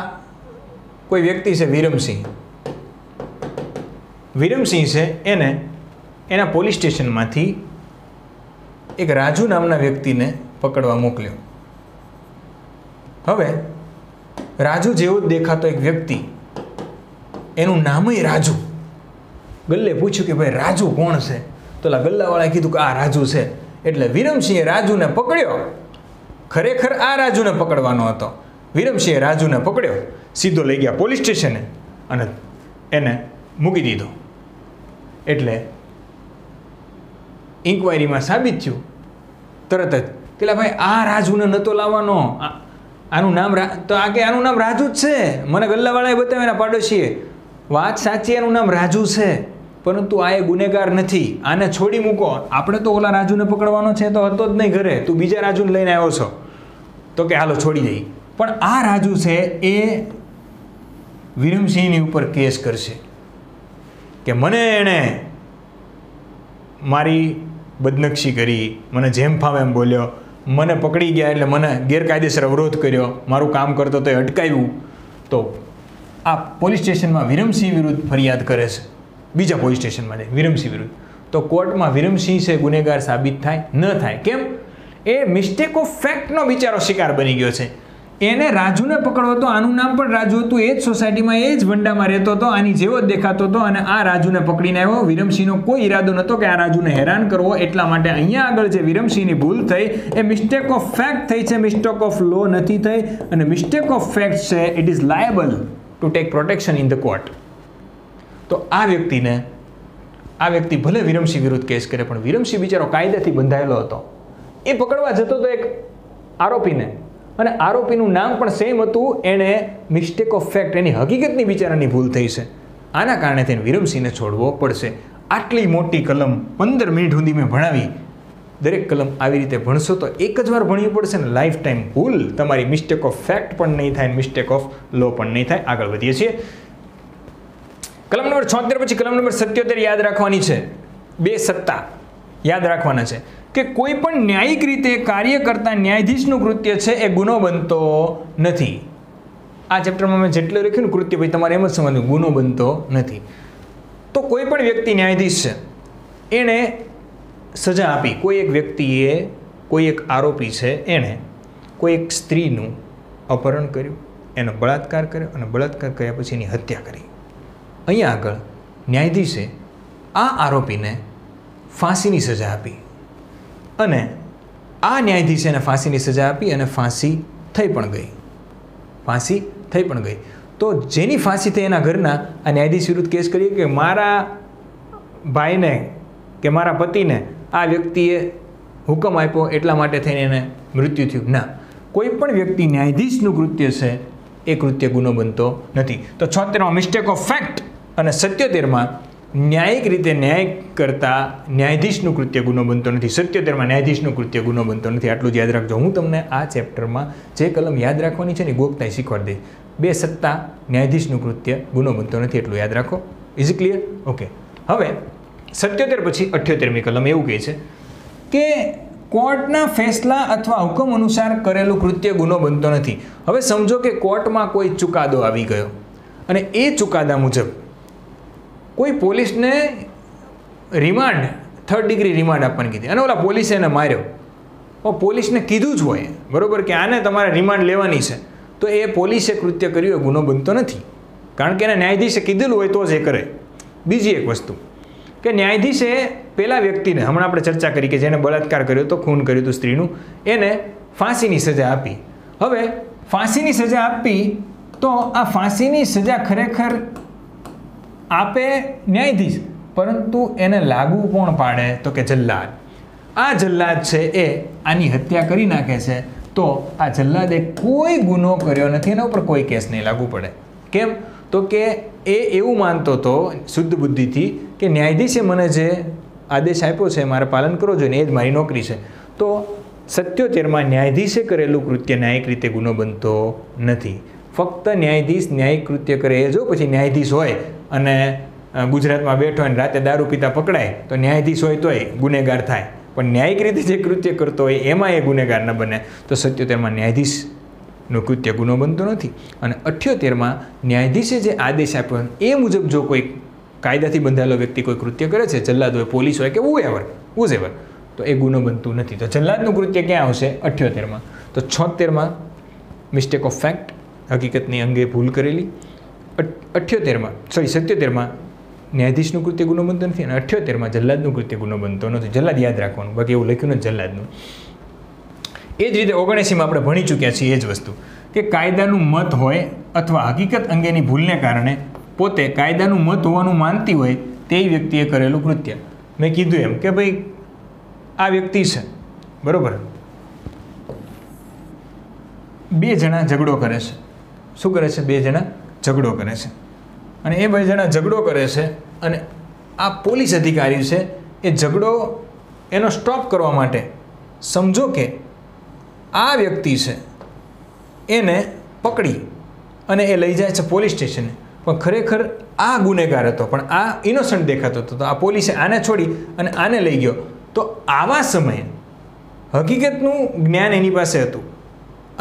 કોઈ વ્યક્તિ છે વિરમસિંહ. વિરમસિંહ છે, એને એના પોલીસ સ્ટેશનમાંથી એક રાજુ નામના વ્યક્તિને પકડવા મોકલ્યો. હવે રાજુ જેવો જ દેખાતો એક વ્યક્તિ, એનું નામય રાજુ. ગલ્લે પૂછ્યું કે ભાઈ રાજુ કોણ છે? તો ગલ્લાવાળાએ કીધું કે આ રાજુ છે. એટલે વિરમસિંહે રાજુને પકડ્યો. ખરેખર આ રાજુને પકડવાનો હતો. વિરમસિંહે રાજુને પકડ્યો, સીધો લઈ ગયા પોલીસ સ્ટેશને અને એને મૂકી દીધો. એટલે ઇન્કવાયરીમાં સાબિત થયું તરત જ કે ભાઈ આ રાજુને નહોતો લાવવાનો, આનું નામ આનું નામ રાજુ જ છે. મને ગલ્લાવાળાએ બતાવ્યા એના પાડોશીએ. વાત સાચી, એનું નામ રાજુ છે, પરંતુ આ એ ગુનેગાર નથી. આને છોડી મૂકો. આપણે તો ઓલા રાજુને પકડવાનો છે તો હતો જ નહીં ઘરે, તું બીજા રાજુને લઈને આવ્યો છો. તો કે હાલો છોડી દઈ. પણ આ રાજુ છે એ વિરમસિંહની ઉપર કેસ કરશે કે મને એણે મારી બદનક્ષી કરી, મને જેમ ફાવે એમ બોલ્યો, મને પકડી ગયા એટલે મને ગેરકાયદેસર અવરોધ કર્યો, મારું કામ કરતો તો એ અટકાવ્યું. તો આ પોલીસ સ્ટેશનમાં વિરમસિંહ વિરુદ્ધ ફરિયાદ કરે છે. બીજા પોલીસ સ્ટેશનમાં જાય વિરમસિંહ વિરુદ્ધ. તો કોર્ટમાં વિરમસિંહ છે ગુનેગાર સાબિત થાય ન થાય? કેમ? એ મિસ્ટેક ઓફ ફેક્ટનો બિચારો શિકાર બની ગયો છે. એને રાજુને પકડવો હતો, આનું નામ પણ રાજુ હતું, એ જ સોસાયટીમાં એ જ વંડામાં રહેતો હતો, આની જેવો જ દેખાતો હતો, અને આ રાજુને પકડીને આવ્યો. વિરમસિંહનો કોઈ ઈરાદો નહોતો કે આ રાજુને હેરાન કરવો. એટલા માટે અહીંયા આગળ જે વિરમસિંહની ભૂલ થઈ એ મિસ્ટેક ઓફ ફેક્ટ થઈ છે, મિસ્ટેક ઓફ લો નથી થઈ. અને મિસ્ટેક ઓફ ફેક્ટ છે, it is liable to take protection in the court. તો આ વ્યક્તિ ભલે વિરમસિંહ વિરુદ્ધ કેસ કરે, પણ વિરમસિંહ બિચારો કાયદાથી બંધાયેલો હતો. એ પકડવા જતો હતો એક આરોપીને, અને આરોપીનું નામ પણ સેમ હતું. એણે મિસ્ટેક ઓફ ફેક્ટ, એની હકીકતની બિચારાની ભૂલ થઈ છે. આના કારણે તેને વિરમસિંહને છોડવો પડશે. આટલી મોટી કલમ 15 મિનિટ સુધી મેં ભણાવી. દરેક કલમ આવી રીતે ભણશો તો એક જ વાર ભણવી પડશે ને લાઈફ ટાઈમ ભૂલ તમારી મિસ્ટેક ઓફ ફેક્ટ પણ નહીં થાય, મિસ્ટેક ઓફ લો પણ નહીં થાય. આગળ વધીએ છીએ. કલમ નંબર 76 પછી કલમ નંબર 77 યાદ રાખવાની છે. 2 સત્તા યાદ રાખવાના છે કે કોઈ પણ ન્યાયિક રીતે કાર્ય કરતા ન્યાયાધીશનું કૃત્ય છે એ ગુનો બનતો નથી. આ ચેપ્ટરમાં મેં જેટલું લખ્યું ને કૃત્ય, ભાઈ તમારે એમ જ સમજવું, ગુનો બનતો નથી. તો કોઈ પણ વ્યક્તિ ન્યાયાધીશ છે, એણે સજા આપી. કોઈ એક વ્યક્તિએ, કોઈ એક આરોપી છે, એણે કોઈ એક સ્ત્રીનું અપહરણ કર્યું, એનો બળાત્કાર કર્યો, અને બળાત્કાર કર્યા પછી એની હત્યા કરી. અહીંયા આગળ ન્યાયાધીશે આ આરોપીને ફાંસીની સજા આપી, અને આ ન્યાયાધીશે એને ફાંસીની સજા આપી અને ફાંસી થઈ પણ ગઈ. તો જેની ફાંસી થઈ એના ઘરના આ ન્યાયાધીશ વિરુદ્ધ કેસ કરીએ કે મારા ભાઈને કે મારા પતિને આ વ્યક્તિએ હુકમ આપ્યો એટલા માટે થઈને એને મૃત્યુ થયું. ના, કોઈ પણ વ્યક્તિ ન્યાયાધીશનું કૃત્ય છે એ કૃત્ય ગુનો બનતો નથી. તો 76માં મિસ્ટેક ઓફ ફેક્ટ અને 77માં ન્યાયિક રીતે ન્યાય કરતા ન્યાયાધીશનું કૃત્ય ગુનો બનતો નથી. 77માં ન્યાયાધીશનું કૃત્ય ગુનો બનતો નથી. આટલું જ યાદ રાખજો. હું તમને આ ચેપ્ટરમાં જે કલમ યાદ રાખવાની છે ને ગોખતાય શીખવાડી દઈશ. 2 સત્તા ન્યાયાધીશનું કૃત્ય ગુનો બનતો નથી, એટલું યાદ રાખો. Is clear? ઓકે. હવે 77 પછી 78મી કલમ એવું કહે છે કે કોર્ટના ફેસલા અથવા હુકમ અનુસાર કરેલું કૃત્ય ગુનો બનતો નથી. હવે સમજો કે કોર્ટમાં કોઈ ચુકાદો આવી ગયો અને એ ચુકાદા મુજબ કોઈ પોલીસને રિમાન્ડ 3rd ડિગ્રી રિમાન્ડ આપવાની કીધી અને ઓલા પોલીસે એને માર્યો, પોલીસને કીધું જ હોય બરાબર કે આને તમારે રિમાન્ડ લેવાની છે, તો એ પોલીસે કૃત્ય કર્યું એ ગુનો બનતો નથી, કારણ કે એને ન્યાયાધીશે કીધેલું હોય તો જ એ કરે. બીજી એક વસ્તુ કે ન્યાયાધીશે પેલા વ્યક્તિને, હમણાં આપણે ચર્ચા કરી કે જેને બળાત્કાર કર્યો હતો, ખૂન કર્યું હતું સ્ત્રીનું, એને ફાંસીની સજા આપી. હવે ફાંસીની સજા આપી તો આ ફાંસીની સજા ખરેખર આપે ન્યાયાધીશ, પરંતુ એને લાગુ કોણ પાડે તો કે જલ્લાદ. આ જલ્લાદ છે એ આની હત્યા કરી નાખે છે, તો આ જલ્લાદે કોઈ ગુનો કર્યો નથી, એના ઉપર કોઈ કેસ નહીં લાગુ પડે. કેમ તો કે એ એવું માનતો હતો શુદ્ધ બુદ્ધિથી કે ન્યાયાધીશે મને જે આદેશ આપ્યો છે મારે પાલન કરવો જોઈએ ને, એ જ મારી નોકરી છે. તો 77માં ન્યાયાધીશે કરેલું કૃત્ય ન્યાયિક રીતે ગુનો બનતો નથી. ફક્ત ન્યાયાધીશ ન્યાયિક કૃત્ય કરે એ જો પછી ન્યાયાધીશ હોય અને ગુજરાતમાં બેઠો હોય ને રાતે દારૂ પીતા પકડાય તો ન્યાયાધીશ હોય તોય ગુનેગાર થાય, પણ ન્યાયિક રીતે જે કૃત્ય કરતો હોય એમાં એ ગુનેગાર ન બને. તો 77માં ન્યાયાધીશનું કૃત્ય ગુનો બનતો નથી. અને 78માં ન્યાયાધીશે જે આદેશ આપ્યો એ મુજબ જો કોઈ કાયદાથી બંધાયેલો વ્યક્તિ કોઈ કૃત્ય કરે છે, જલ્લાદ હોય, પોલીસ હોય કે whoever, તો એ ગુનો બનતું નથી. તો જલ્લાદનું કૃત્ય ક્યાં આવશે? 78માં. તો 76માં મિસ્ટેક ઓફ ફેક્ટ, હકીકતની અંગે ભૂલ કરેલી. 77માં ન્યાયાધીશનું કૃત્ય ગુનો બનતો નથી અને 78માં જલ્લાદનું કૃત્ય ગુનો બનતો નથી. જલ્લાદ યાદ રાખવાનું, બાકી એવું લખ્યું નથી જલ્લાદનું. એ જ રીતે 79માં આપણે ભણી ચૂક્યા છીએ એ જ વસ્તુ કે કાયદાનું મત હોય અથવા હકીકત અંગેની ભૂલને કારણે પોતે કાયદાનું મત હોવાનું માનતી હોય તે વ્યક્તિએ કરેલું કૃત્ય. મેં કીધું એમ કે ભાઈ આ વ્યક્તિ છે બરાબર, 2 જણા ઝઘડો કરે છે. શું કરે છે? 2 જણા ઝઘડો કરે છે અને એ 2 જણા ઝઘડો કરે છે અને આ પોલીસ અધિકારી છે એ ઝઘડો એનો સ્ટોપ કરવા માટે સમજો કે આ વ્યક્તિ છે એને પકડી અને એ લઈ જાય છે પોલીસ સ્ટેશને, પણ ખરેખર આ ગુનેગાર હતો પણ આ ઇનોસન્ટ દેખાતો હતો, તો આ પોલીસે આને છોડી અને આને લઈ ગયો. તો આવા સમયે હકીકતનું જ્ઞાન એની પાસે હતું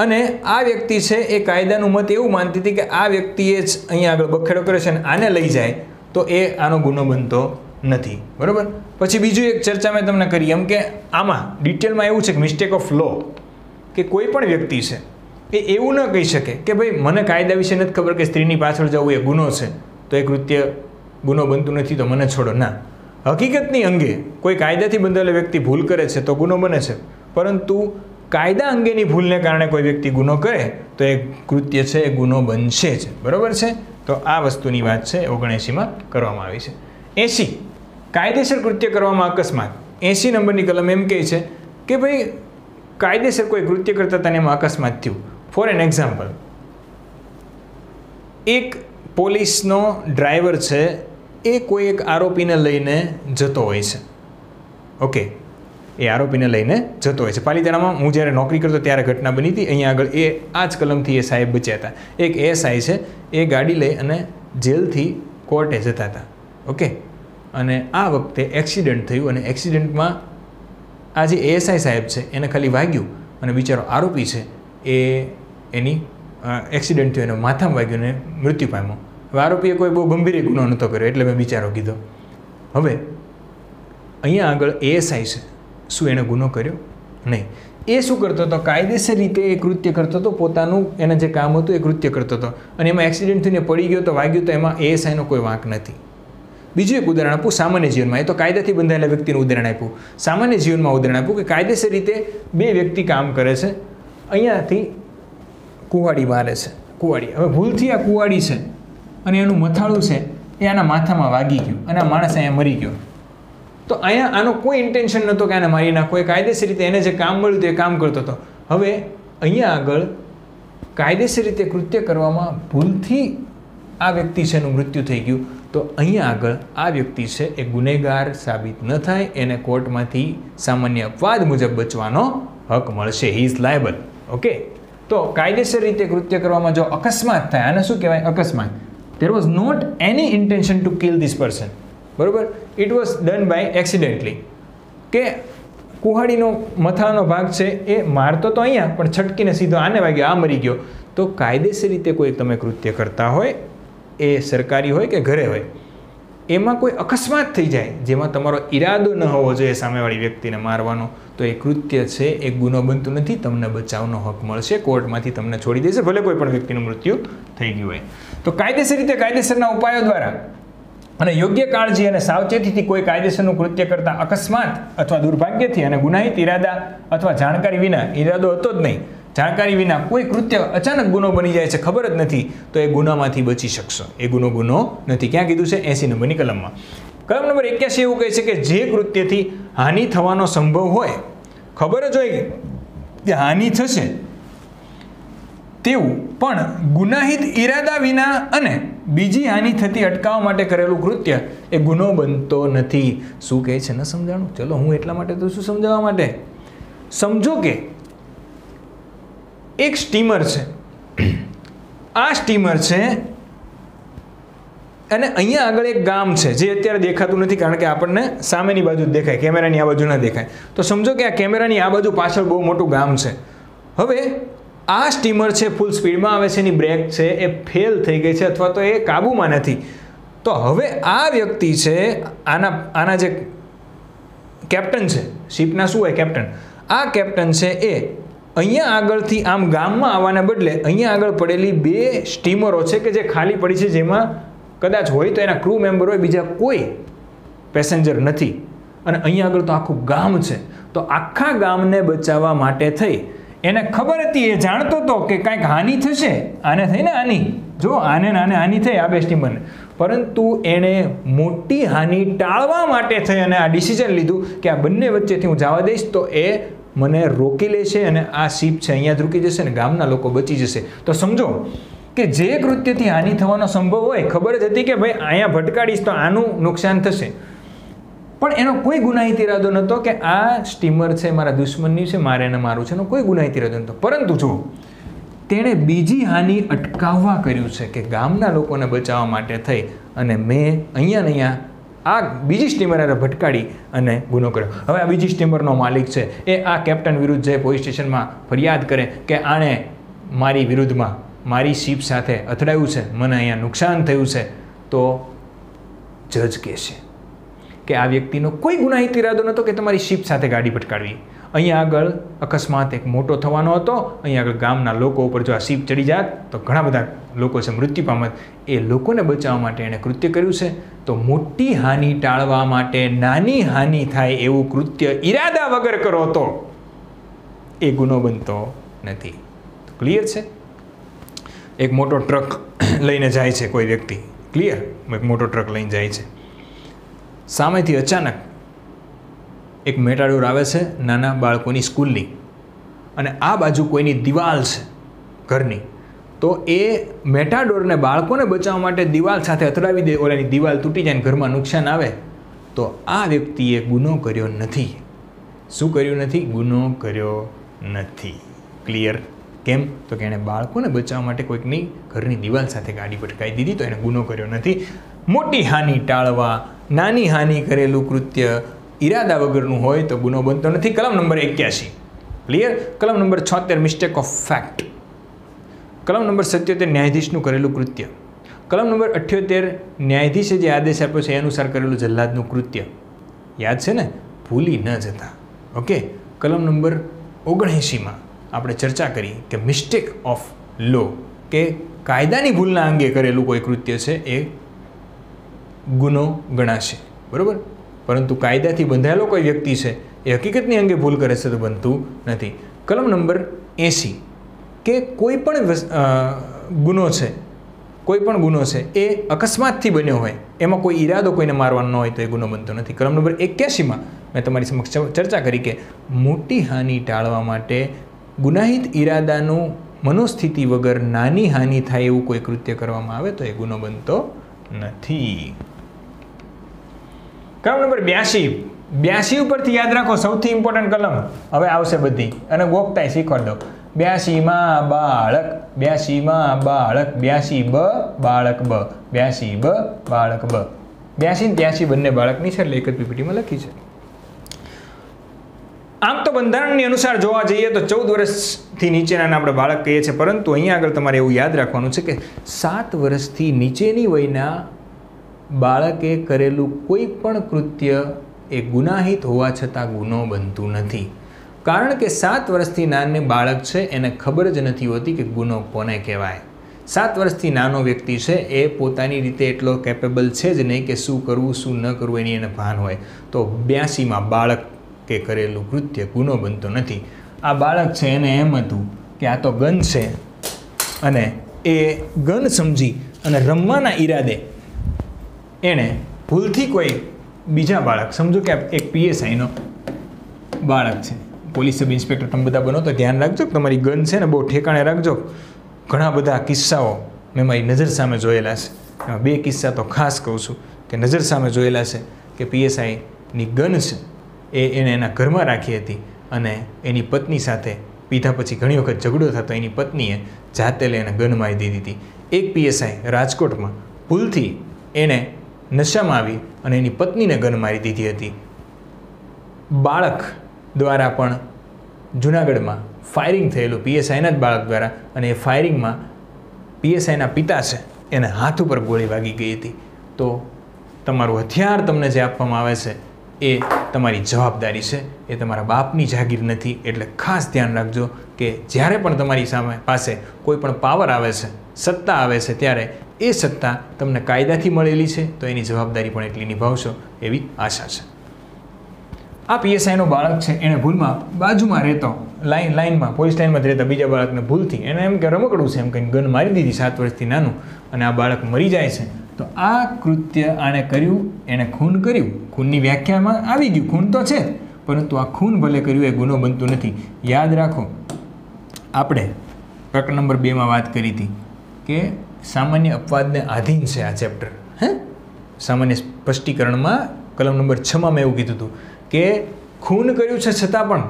અને આ વ્યક્તિ છે એ કાયદાનું મત એવું માનતી હતી કે આ વ્યક્તિએ જ અહીંયા આગળ બખેડો કર્યો છે અને આને લઈ જાય તો એ આનો ગુનો બનતો નથી. બરાબર. પછી બીજું એક ચર્ચા મેં તમને કરી એમ કે આમાં ડિટેલમાં એવું છે કે મિસ્ટેક ઓફ લો, કે કોઈ પણ વ્યક્તિ છે એ એવું ન કહી શકે કે ભાઈ મને કાયદા વિશે નથી ખબર કે સ્ત્રીની પાછળ જવું એ ગુનો છે તો એ કૃત્ય ગુનો બનતું નથી તો મને છોડો. ના, હકીકતની અંગે કોઈ કાયદાથી બંધાયેલો વ્યક્તિ ભૂલ કરે છે તો ગુનો બને છે, પરંતુ કાયદા અંગેની ભૂલને કારણે કોઈ વ્યક્તિ ગુનો કરે તો એ કૃત્ય છે એ ગુનો બનશે જ. બરાબર છે. તો આ વસ્તુની વાત છે 79માં કરવામાં આવી છે. 80 કાયદેસર કૃત્ય કરવામાં અકસ્માત. 80 નંબરની કલમ એમ કહે છે કે ભાઈ કાયદેસર કોઈ કૃત્ય કરતા તને એમાં અકસ્માત થયું. ફોર એન એક્ઝામ્પલ, એક પોલીસનો ડ્રાઈવર છે એ કોઈ એક આરોપીને લઈને જતો હોય છે. ઓકે, એ આરોપીને લઈને જતો હોય છે. પાલિતાણામાં હું જ્યારે નોકરી કરતો ત્યારે ઘટના બની હતી. અહીંયા આગળ એ આ જ કલમથી એ સાહેબ બચ્યા હતા. એક એએસઆઈ છે એ ગાડી લઈ અને જેલથી કોર્ટે જતા હતા. ઓકે, અને આ વખતે એક્સિડન્ટ થયું અને એક્સિડન્ટમાં આ જે એએસઆઈ સાહેબ છે એને ખાલી વાગ્યું અને બિચારો આરોપી છે એ એની એક્સિડન્ટ થયો, એને માથામાં વાગ્યું અને મૃત્યુ પામ્યો. હવે આરોપીએ કોઈ બહુ ગંભીર ગુનો નહોતો કર્યો એટલે મેં બિચારો કીધો. હવે અહીંયા આગળ એએસઆઈ છે, શું એણે ગુનો કર્યો? નહીં. એ શું કરતો હતો? કાયદેસર રીતે એ કૃત્ય કરતો હતો, પોતાનું એને જે કામ હતું એ કૃત્ય કરતો હતો અને એમાં એક્સિડન્ટ થઈને પડી ગયો તો વાગ્યું તો એમાં એએસઆઈનો કોઈ વાંક નથી. બીજું એક ઉદાહરણ આપું સામાન્ય જીવનમાં. એ તો કાયદાથી બંધાયેલા વ્યક્તિનું ઉદાહરણ આપ્યું. સામાન્ય જીવનમાં ઉદાહરણ આપ્યું કે કાયદેસર રીતે 2 વ્યક્તિ કામ કરે છે. અહીંયાથી કુવાડી મારે છે, કુવાડી. હવે ભૂલથી આ કુવાડી છે અને એનું મથાળું છે એ આના માથામાં વાગી ગયું અને આ માણસ અહીંયા મરી ગયો. તો અહીંયા આનો કોઈ ઇન્ટેન્શન નહોતો કે આને મારી નાખો. એ કાયદેસર રીતે એને જે કામ મળ્યું તે કામ કરતો હતો. હવે અહીંયા આગળ કાયદેસર રીતે કૃત્ય કરવામાં ભૂલથી આ વ્યક્તિ છે એનું મૃત્યુ થઈ ગયું, તો અહીંયા આગળ આ વ્યક્તિ છે એ ગુનેગાર સાબિત ન થાય, એને કોર્ટમાંથી સામાન્ય અપવાદ મુજબ બચવાનો હક મળશે. He is liable. ઓકે, તો કાયદેસર રીતે કૃત્ય કરવામાં જો અકસ્માત થાય, આને શું કહેવાય? અકસ્માત. There was not any intention to kill this person. બરાબર? It was done by accidentally. કે કુહાડીનો મથાનો ભાગ છે એ મારતો તો અહીંયા પણ છટકીને સીધો આને વાગ્યો, આ મરી ગયો. તો કાયદેસર રીતે કોઈ તમે કૃત્ય કરતા હોય એ સરકારી હોય કે ઘરે હોય, એમાં કોઈ અકસ્માત થઈ જાય જેમાં તમારો ઈરાદો ન હોવો જોઈએ સામેવાળી વ્યક્તિને મારવાનો, તો એ કૃત્ય છે એ ગુનો બનતું નથી. તમને બચાવનો હક મળશે, કોર્ટમાંથી તમને છોડી દેશે ભલે કોઈ પણ વ્યક્તિનું મૃત્યુ થઈ ગયું હોય. તો કાયદેસર રીતે કાયદેસરના ઉપાયો દ્વારા અને યોગ્ય કાળજી અને સાવચેતીથી કોઈ કાયદેસરનું કૃત્ય કરતા અકસ્માત અથવા દુર્ભાગ્યથી અને ગુનાહિત ઈરાદા અથવા જાણકારી વિના, ઈરાદો હતો જ નહીં, જાણકારી વિના કોઈ કૃત્ય અચાનક ગુનો બની જાય છે, ખબર જ નથી, તો એ ગુનામાંથી બચી શકશો. એ ગુનો નથી. ક્યાં કીધું છે? 80 નંબરની કલમમાં. કલમ નંબર 81 એવું કહે છે કે જે કૃત્યથી હાનિ થવાનો સંભવ હોય, ખબર જ હોય કે હાનિ થશે તેવું પણ ગુનાહિત ઈરાદા વિના અને બીજી હાનિ થતી અટકાવવા માટે કરેલું કૃત્ય એ ગુનો બનતો નથી. શું કહે છે? ન સમજાણું? ચલો હું એટલા માટે તો શું સમજાવવા માટે, સમજો કે એક સ્ટીમર છે, આ સ્ટીમર છે અને અહીંયા આગળ એક ગામ છે જે અત્યારે દેખાતું નથી કારણ કે આપણને સામેની બાજુ જ દેખાય, કેમેરાની આ બાજુ ના દેખાય. તો સમજો કે આ કેમેરાની આ બાજુ પાછળ બહુ મોટું ગામ છે. હવે આ સ્ટીમર છે ફૂલ સ્પીડમાં આવે છે, એની બ્રેક છે એ ફેલ થઈ ગઈ છે અથવા તો એ કાબૂમાં નથી. તો હવે આ વ્યક્તિ છે, આના જે કેપ્ટન છે, શિપના શું હોય કેપ્ટન, આ કેપ્ટન છે એ અહીંયા આગળથી આમ ગામમાં આવવાના બદલે અહીંયા આગળ પડેલી 2 સ્ટીમરો છે કે જે ખાલી પડી છે, જેમાં કદાચ હોય તો એના ક્રૂ મેમ્બર હોય, બીજા કોઈ પેસેન્જર નથી, અને અહીંયા આગળ તો આખું ગામ છે. તો આખા ગામને બચાવવા માટે થઈ એને ખબર હતી, એ જાણતો હતો કે કાંઈક હાનિ થશે, આને થઈ ને હાનિ, જો આને હાનિ થઈ આ 2 સ્ટીમરને, પરંતુ એણે મોટી હાનિ ટાળવા માટે થઈ અને આ ડિસિઝન લીધું કે આ બંને વચ્ચેથી હું જવા દઈશ તો એ મને રોકી લેશે અને આ શિપ છે અહીંયા જ રૂકી જશે અને ગામના લોકો બચી જશે. તો સમજો કે જે કૃત્યથી હાનિ થવાનો સંભવ હોય, ખબર જ હતી કે ભાઈ અહીંયા ભટકાડીશ તો આનું નુકસાન થશે, પણ એનો કોઈ ગુનાહિત ઈરાદો નહોતો કે આ સ્ટીમર છે મારા દુશ્મનની છે, મારે એને મારું છે, એનો કોઈ ગુનાહિત ઈરાદો નહોતો. પરંતુ જો તેણે બીજી હાનિ અટકાવવા કર્યું છે કે ગામના લોકોને બચાવવા માટે થઈ અને મેં અહીંયા આ બીજી સ્ટીમર ભટકાડી અને ગુનો કર્યો. હવે આ બીજી સ્ટીમરનો માલિક છે એ આ કેપ્ટન વિરુદ્ધ જઈ પોલીસ સ્ટેશનમાં ફરિયાદ કરે કે આણે મારી વિરુદ્ધમાં મારી શિપ સાથે અથડાયું છે, મને અહીંયા નુકસાન થયું છે. તો જજ કહેશે કે આ વ્યક્તિનો કોઈ ગુનાહિત ઈરાદો નહોતો કે તમારી શિપ સાથે ગાડી ભટકાડવી. અહીંયા આગળ અકસ્માત એક મોટો થવાનો હતો, અહીંયા આગળ ગામના લોકો ઉપર જો આ શિપ ચડી જાત તો ઘણા બધા લોકો છે મૃત્યુ પામત. એ લોકોને બચાવવા માટે એણે કૃત્ય કર્યું છે. તો મોટી હાનિ ટાળવા માટે નાની હાનિ થાય એવું કૃત્ય ઈરાદા વગર કરો તો એ ગુનો બનતો નથી. ક્લિયર છે? એક મોટો ટ્રક લઈને જાય છે કોઈ વ્યક્તિ, ક્લિયર, એક મોટો ટ્રક લઈને જાય છે, સામેથી અચાનક એક મેટાડોર આવે છે નાના બાળકોની સ્કૂલની, અને આ બાજુ કોઈની દિવાલ છે ઘરની, તો એ મેટાડોરને બાળકોને બચાવવા માટે દિવાલ સાથે અથડાવી દે, ઓલાની દિવાલ તૂટી જાય ને ઘરમાં નુકસાન આવે, તો આ વ્યક્તિએ ગુનો કર્યો નથી. શું કર્યું નથી? ગુનો કર્યો નથી. ક્લિયર? કેમ? તો કે એણે બાળકોને બચાવવા માટે કોઈકની ઘરની દિવાલ સાથે ગાડી ભટકાવી દીધી, તો એને ગુનો કર્યો નથી. મોટી હાનિ ટાળવા નાની હાનિ કરેલું કૃત્ય ઈરાદા વગરનું હોય તો ગુનો બનતો નથી. કલમ નંબર 81. ક્લિયર? કલમ નંબર 76 મિસ્ટેક ઓફ ફેક્ટ. કલમ નંબર 77 ન્યાયાધીશનું કરેલું કૃત્ય. કલમ નંબર 78 ન્યાયાધીશે જે આદેશ આપ્યો છે એ અનુસાર કરેલું જલ્લાદનું કૃત્ય. યાદ છે ને? ભૂલી ન જતા. ઓકે. કલમ નંબર 79માં આપણે ચર્ચા કરી કે મિસ્ટેક ઓફ લો, કે કાયદાની ભૂલના અંગે કરેલું કોઈ કૃત્ય છે એ ગુનો ગણાશે, બરાબર, પરંતુ કાયદાથી બંધાયેલો કોઈ વ્યક્તિ છે એ હકીકતની અંગે ભૂલ કરે છે તો બનતું નથી. કલમ નંબર 80 કે કોઈ પણ ગુનો છે એ અકસ્માતથી બન્યો હોય, એમાં કોઈ ઈરાદો કોઈને મારવાનો ન હોય તો એ ગુનો બનતો નથી. કલમ નંબર 81માં મેં તમારી સમક્ષ ચર્ચા કરી કે મોટી હાનિ ટાળવા માટે ગુનાહિત ઈરાદાનું મનોસ્થિતિ વગર નાની હાનિ થાય એવું કોઈ કૃત્ય કરવામાં આવે તો એ ગુનો બનતો નથી. કલમ નંબર 82 ઉપરથી યાદ રાખો, સૌથી ઇમ્પોર્ટન્ટ કલમ હવે આવશે બધી, અને ગોખતાય શીખવાડ દો. 82માં બાળક, 82માં બાળક, 82 બાળક બ, 82 બાળક બ, 82 ને 83 બંને બાળકની છે એટલે એક જ પીપીટીમાં લખી છે. આમ તો બંધારણની અનુસાર જોવા જઈએ તો 14 વર્ષથી નીચેના આપણે બાળક કહીએ છીએ, પરંતુ અહીંયા આગળ તમારે એવું યાદ રાખવાનું છે કે 7 વર્ષથી નીચેની વયના બાળકે કરેલું કોઈ પણ કૃત્ય એ ગુનાહિત હોવા છતાં ગુનો બનતું નથી. કારણ કે 7 વર્ષથી નાનું બાળક છે એને ખબર જ નથી હોતી કે ગુનો કોને કહેવાય. 7 વર્ષથી નાનો વ્યક્તિ છે એ પોતાની રીતે એટલો કેપેબલ છે જ નહીં કે શું કરવું શું ન કરવું એની એને ભાન હોય. તો 82માં બાળક કે કરેલું કૃત્ય ગુનો બનતો નથી. આ બાળક છે એને એમ હતું કે આ તો ગન છે અને એ ગન સમજી અને રમવાના ઈરાદે એણે ભૂલથી કોઈ બીજા બાળક, સમજો કે એક PSIનો બાળક છે, પોલીસ સબ ઇન્સ્પેક્ટર તમે બધા બનો તો ધ્યાન રાખજો, તમારી ગન છે ને બહુ ઠેકાણે રાખજો. ઘણા બધા કિસ્સાઓ મેં મારી નજર સામે જોયેલા છે. એમાં 2 કિસ્સા તો ખાસ કહું છું કે નજર સામે જોયેલા છે કે PSIની ગન છે એણે એના ઘરમાં રાખી હતી અને એની પત્ની સાથે પીધા પછી ઘણી વખત ઝઘડો થતો એની પત્નીએ જાતે લઈને ગન મારી દીધી હતી. એક PSI રાજકોટમાં ભૂલથી એણે નશામાં આવી અને એની પત્નીને ગન મારી દીધી હતી. બાળક દ્વારા પણ જૂનાગઢમાં ફાયરિંગ થયેલું PSIના જ બાળક દ્વારા, અને એ ફાયરિંગમાં PSIના પિતા છે એને હાથ ઉપર ગોળી વાગી ગઈ હતી. તો તમારું હથિયાર તમને જે આપવામાં આવે છે એ તમારી જવાબદારી છે, એ તમારા બાપની જાગીર નથી. એટલે ખાસ ધ્યાન રાખજો કે જ્યારે પણ તમારી સામે પાસે કોઈ પણ પાવર આવે છે, સત્તા આવે છે, ત્યારે એ સત્તા તમને કાયદાથી મળેલી છે તો એની જવાબદારી પણ એટલી નિભાવશો એવી આશા છે. આ PSIનો બાળક છે એણે ભૂલમાં બાજુમાં રહેતો લાઈનમાં પોલીસ લાઈનમાં જ રહેતા બીજા બાળકને ભૂલથી એને એમ કે રમકડું છે એમ કંઈ ગન મારી દીધી 7 વર્ષથી નાનું, અને આ બાળક મરી જાય છે. તો આ કૃત્ય આણે કર્યું, એણે ખૂન કર્યું. ખૂનની વ્યાખ્યામાં આવી ગયું, ખૂન તો છે, પરંતુ આ ખૂન ભલે કર્યું એ ગુનો બનતું નથી. યાદ રાખો, આપણે પ્રકરણ નંબર 2માં વાત કરી હતી કે સામાન્ય અપવાદને આધીન છે આ ચેપ્ટર. સામાન્ય સ્પષ્ટીકરણમાં કલમ નંબર 6માં મેં એવું કીધું હતું કે ખૂન કર્યું છે છતાં પણ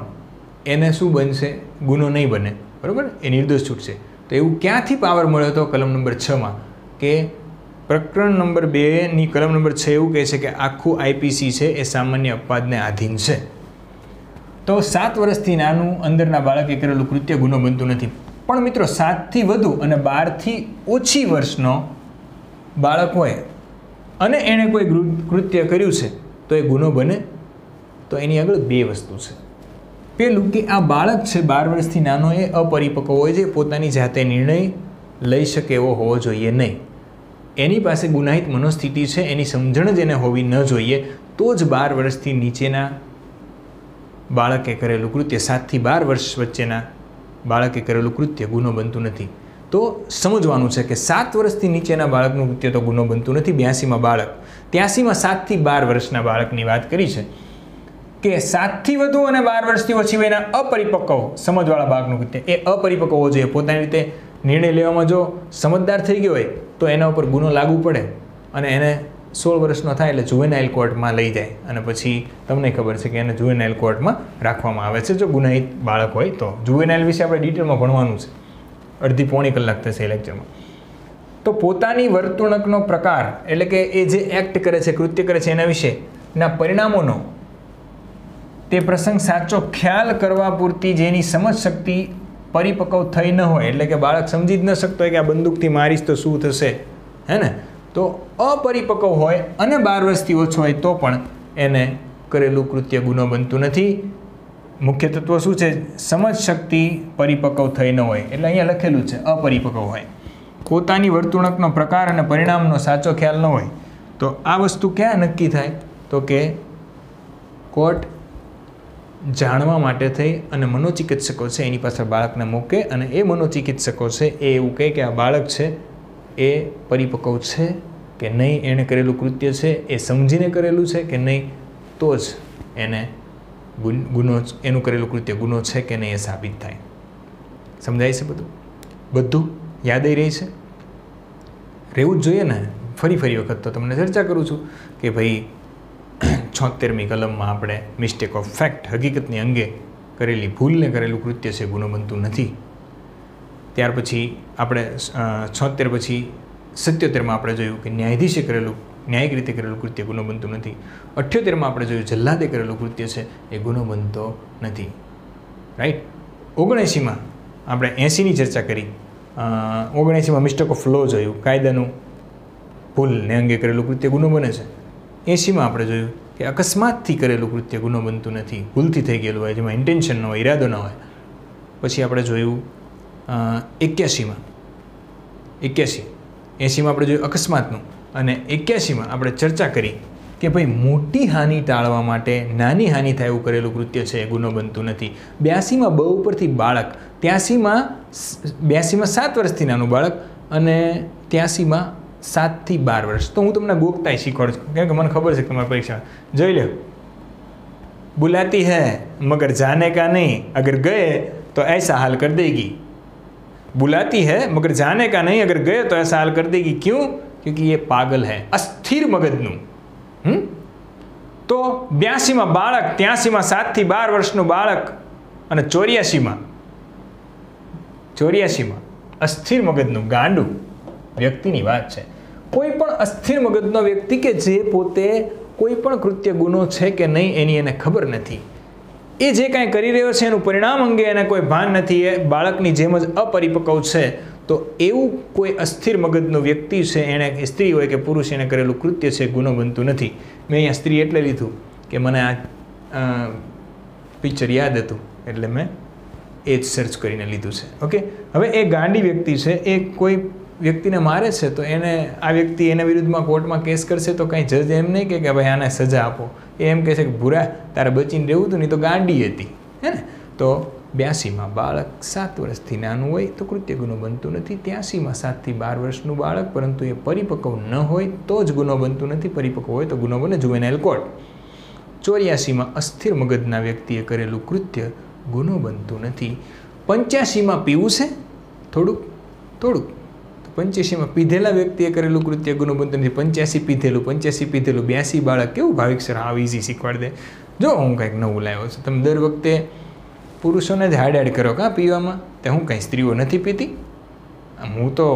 એને શું બનશે? ગુનો નહીં બને, બરાબર? એ નિર્દોષ છૂટશે. તો એવું ક્યાંથી પાવર મળ્યો હતો? કલમ નંબર 6માં કે પ્રકરણ નંબર 2ની કલમ નંબર 6 એવું કહે છે કે આખું IPC છે એ સામાન્ય અપવાદને આધીન છે. તો 7 વર્ષથી નાનું અંદરના બાળકે કરેલું કૃત્ય ગુનો બનતું નથી. પણ મિત્રો 7થી વધુ અને 12થી ઓછી વર્ષનો બાળક હોય અને એણે કોઈ કૃત્ય કર્યું છે તો એ ગુનો બને. તો એની આગળ 2 વસ્તુ છે. પેલું કે આ બાળક છે 12 વર્ષથી નાનો એ અપરિપક્વ હોય છે, પોતાની જાતે નિર્ણય લઈ શકે એવો હોવો જોઈએ નહીં. એની પાસે ગુનાહિત મનોસ્થિતિ છે, એની સમજણ જ એને હોવી ન જોઈએ. તો જ 12 વર્ષથી નીચેના બાળકે કરેલું કૃત્ય, 7થી 12 વર્ષ વચ્ચેના બાળકે કરેલું કૃત્ય ગુનો બનતું નથી. તો સમજવાનું છે કે 7 વર્ષથી નીચેના બાળકનું કૃત્ય તો ગુનો બનતું નથી. 82માં બાળક, 83માં 7થી 12 વર્ષના બાળકની વાત કરી છે કે 7થી વધુ અને 12 વર્ષથી ઓછી વયના અપરિપક્વ સમજવાળા બાળકનું કૃત્ય એ અપરિપક્વ હોવો જોઈએ. પોતાની રીતે નિર્ણય લેવામાં જો સમજદાર થઈ ગયો હોય તો એના ઉપર ગુનો લાગુ પડે અને એને 16 વર્ષનો થાય એટલે જુવેનાઇલ કોર્ટમાં લઈ જાય અને પછી તમને ખબર છે કે એને જુવેનાઇલ કોર્ટમાં રાખવામાં આવે છે જો ગુનાહિત બાળક હોય તો. જુવેનાઇલ વિશે આપણે ડિટેલમાં ભણવાનું છે, અડધી પોણી કલાક થશે એ લેક્ચરમાં. તો પોતાની વર્તણૂકનો પ્રકાર એટલે કે એ જે એક્ટ કરે છે, કૃત્ય કરે છે, એના વિશેના પરિણામોનો તે પ્રસંગ સાચો ખ્યાલ કરવા પૂરતી જેની સમજ શક્તિ પરિપક્વ થઈ ન હોય, એટલે કે બાળક સમજી જ ન શકતો હોય કે આ બંદૂકથી મારીશ તો શું થશે, હે ને? તો અપરિપક્વ હોય અને 12 વર્ષથી ઓછો હોય તો પણ એને કરેલું કૃત્ય ગુનો બનતું નથી. મુખ્ય તત્વ શું છે? સમજ શક્તિ પરિપક્વ થઈ ન હોય, એટલે અહીંયા લખેલું છે અપરિપક્વ હોય. પોતાની વર્તણૂકનો પ્રકાર અને પરિણામનો સાચો ખ્યાલ ન હોય. તો આ વસ્તુ ક્યાં નક્કી થાય? તો કે કોર્ટ જાણવા માટે થઈ અને મનોચિકિત્સકો છે એની પાછળ બાળકને મૂકે અને એ મનોચિકિત્સકો છે એ એવું કહે કે આ બાળક છે એ પરિપક્વ છે કે નહીં, એણે કરેલું કૃત્ય છે એ સમજીને કરેલું છે કે નહીં, તો જ એને ગુનો, એનું કરેલું કૃત્ય ગુનો છે કે નહીં એ સાબિત થાય. સમજાય છે બધું યાદ રહી છે? રહેવું જ જોઈએ ને. ફરી વખત તો તમને ચર્ચા કરું છું કે ભાઈ 76મી કલમમાં આપણે મિસ્ટેક ઓફ ફેક્ટ, હકીકતની અંગે કરેલી ભૂલને કરેલું કૃત્ય છે ગુનો બનતું નથી. ત્યાર પછી આપણે 76 પછી 77માં આપણે જોયું કે ન્યાયાધીશે કરેલું ન્યાયિક રીતે કરેલું કૃત્ય ગુનો બનતું નથી. 78માં આપણે જોયું જલ્લાદે કરેલું કૃત્ય છે એ ગુનો બનતો નથી. રાઈટ. 79માં આપણે 80ની ચર્ચા કરી. 79માં મિસ્ટેક ઓફ લો જોયું, કાયદાનું ભૂલને અંગે કરેલું કૃત્ય ગુનો બને છે. 80માં આપણે જોયું કે અકસ્માતથી કરેલું કૃત્ય ગુનો બનતું નથી, ભૂલથી થઈ ગયેલું હોય, જેમાં ઇન્ટેન્શન ન હોય, ઈરાદો ન હોય. પછી આપણે જોયું 81માં 80માં આપણે જોયું અકસ્માતનું, અને 81માં આપણે ચર્ચા કરી કે ભાઈ મોટી હાનિ ટાળવા માટે નાની હાનિ થાય એવું કરેલું કૃત્ય છે એ ગુનો બનતું નથી. 82માં બ ઉપરથી બાળક, 83માં 7 વર્ષથી નાનું બાળક, અને 83માં 7 થી 12 વર્ષ. તો હું તમને ગોખતાય શીખવાડું છું, કેમ કે મને ખબર છે કે તમારી પરીક્ષા જોઈ લો. बुलाती है मगर जाने का नहीं, अगर गए तो ऐसा हाल कर देगी. बुलाती है मगर जाने का नहीं, अगर गए तो ऐसा हाल कर देगी. क्यों? क्योंकि ये पागल है, अस्थिर मगजનું. તો 82માં બાળક, 83માં 7 થી 12 વર્ષનું બાળક, અને 84માં અસ્થિર મગજનું ગાંડું વ્યક્તિની વાત છે. કોઈ પણ અસ્થિર મગજનો વ્યક્તિ કે જે પોતે કોઈ પણ કૃત્ય ગુનો છે કે નહીં એની એને ખબર નથી, એ જે કાંઈ કરી રહ્યો છે એનું પરિણામ અંગે એને કોઈ ભાન નથી, એ બાળકની જેમ જ અપરિપક્વ છે, તો એવું કોઈ અસ્થિર મગજનું વ્યક્તિ છે, એણે સ્ત્રી હોય કે પુરુષ એને કરેલું કૃત્ય છે ગુનો બનતું નથી. મેં અહીંયા સ્ત્રી એટલે લીધું કે મને આ પિક્ચર યાદ હતું એટલે મેં એ જ સર્ચ કરીને લીધું છે. ઓકે. હવે એ ગાંડી વ્યક્તિ છે, એ કોઈ વ્યક્તિને મારે છે તો એને આ વ્યક્તિ એના વિરુદ્ધમાં કોર્ટમાં કેસ કરશે તો કાંઈ જજ એમ નહીં કે ભાઈ આને સજા આપો. એ એમ કહે છે કે ભૂરા તારે બચીને રહેવું હતું નહીં તો ગાંડી હતી, હે ને. તો 82માં બાળક 7 વર્ષથી નાનું હોય તો કૃત્ય ગુનો બનતું નથી. 83માં 7 થી 12 વર્ષનું બાળક, પરંતુ એ પરિપક્વ ન હોય તો જ ગુનો બનતું નથી, પરિપક્વ હોય તો ગુનો બને, જુવેનાઇલ કોર્ટ. 84માં અસ્થિર મગજના વ્યક્તિએ કરેલું કૃત્ય ગુનો બનતું નથી. 85માં પીવું છે થોડુંક, 85માં પીધેલા વ્યક્તિએ કરેલું કૃત્ય ગુનો બનતું નથી. 85 પીધેલું, 82 બાળક. કેવું ભાવિક સર હાવ ઇઝી શીખવાડી દે. જો હું કંઈક નવું લાવ્યો છું, તમે દર વખતે પુરુષોને જ હાડ કરો કાં પીવામાં, તે હું કંઈ સ્ત્રીઓ નથી પીતી. હું તો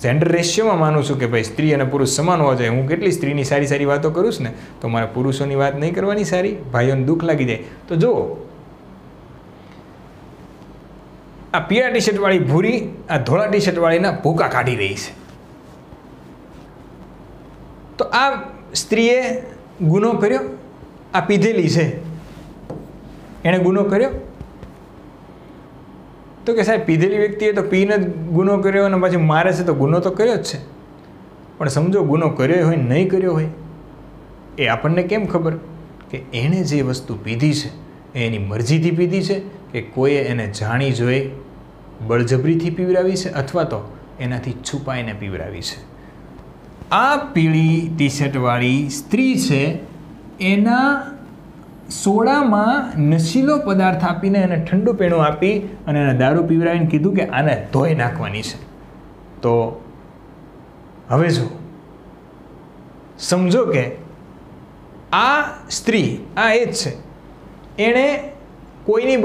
જેન્ડર રેશિયોમાં માનું છું કે ભાઈ સ્ત્રી અને પુરુષ સમાન હોવા જોઈએ. હું કેટલી સ્ત્રીની સારી વાતો કરું છું ને, તો મારે પુરુષોની વાત નહીં કરવાની સારી, ભાઈઓને દુઃખ લાગી જાય. તો જો આ પીળા ટી શર્ટવાળી ભૂરી આ ધોળા ટી શર્ટવાળીના ભૂકા કાઢી રહી છે, તો આ સ્ત્રીએ ગુનો કર્યો, આ પીધેલી છે એણે ગુનો કર્યો. તો કે સાહેબ પીધેલી વ્યક્તિએ તો પીને જ ગુનો કર્યો અને પછી મારે છે તો ગુનો તો કર્યો જ છે. પણ સમજો ગુનો કર્યો હોય નહીં કર્યો હોય એ આપણને કેમ ખબર? કે એણે જે વસ્તુ પીધી છે એ એની મરજીથી પીધી છે કે કોઈએ એને જાણી જોઈ બળજબરીથી પીવરાવી છે, અથવા તો એનાથી છુપાઈને પીવરાવી છે. આ પીળી ટી શર્ટવાળી સ્ત્રી છે, એના સોડામાં નશીલો પદાર્થ આપીને એને ઠંડુ પીણું આપી અને એને દારૂ પીવરાવીને કીધું કે આને ધોઈ નાખવાની છે. તો હવે જો સમજો કે આ સ્ત્રી આ એ જ છે, એણે કોઈની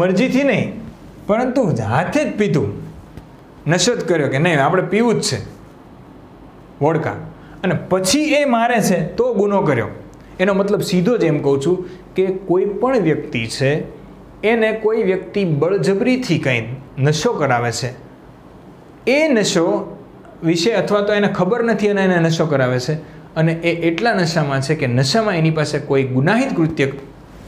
મરજીથી નહીં પરંતુ હાથે જ પીધું, નશો જ કર્યો કે નહીં આપણે પીવું જ છે વોડકા, અને પછી એ મારે છે તો ગુનો કર્યો. એનો મતલબ સીધો જ એમ કહું છું કે કોઈ પણ વ્યક્તિ છે એને કોઈ વ્યક્તિ બળજબરીથી કંઈ નશો કરાવે છે, એ નશો વિશે અથવા તો એને ખબર નથી અને એને નશો કરાવે છે, અને એ એટલા નશામાં છે કે નશામાં એની પાસે કોઈ ગુનાહિત કૃત્ય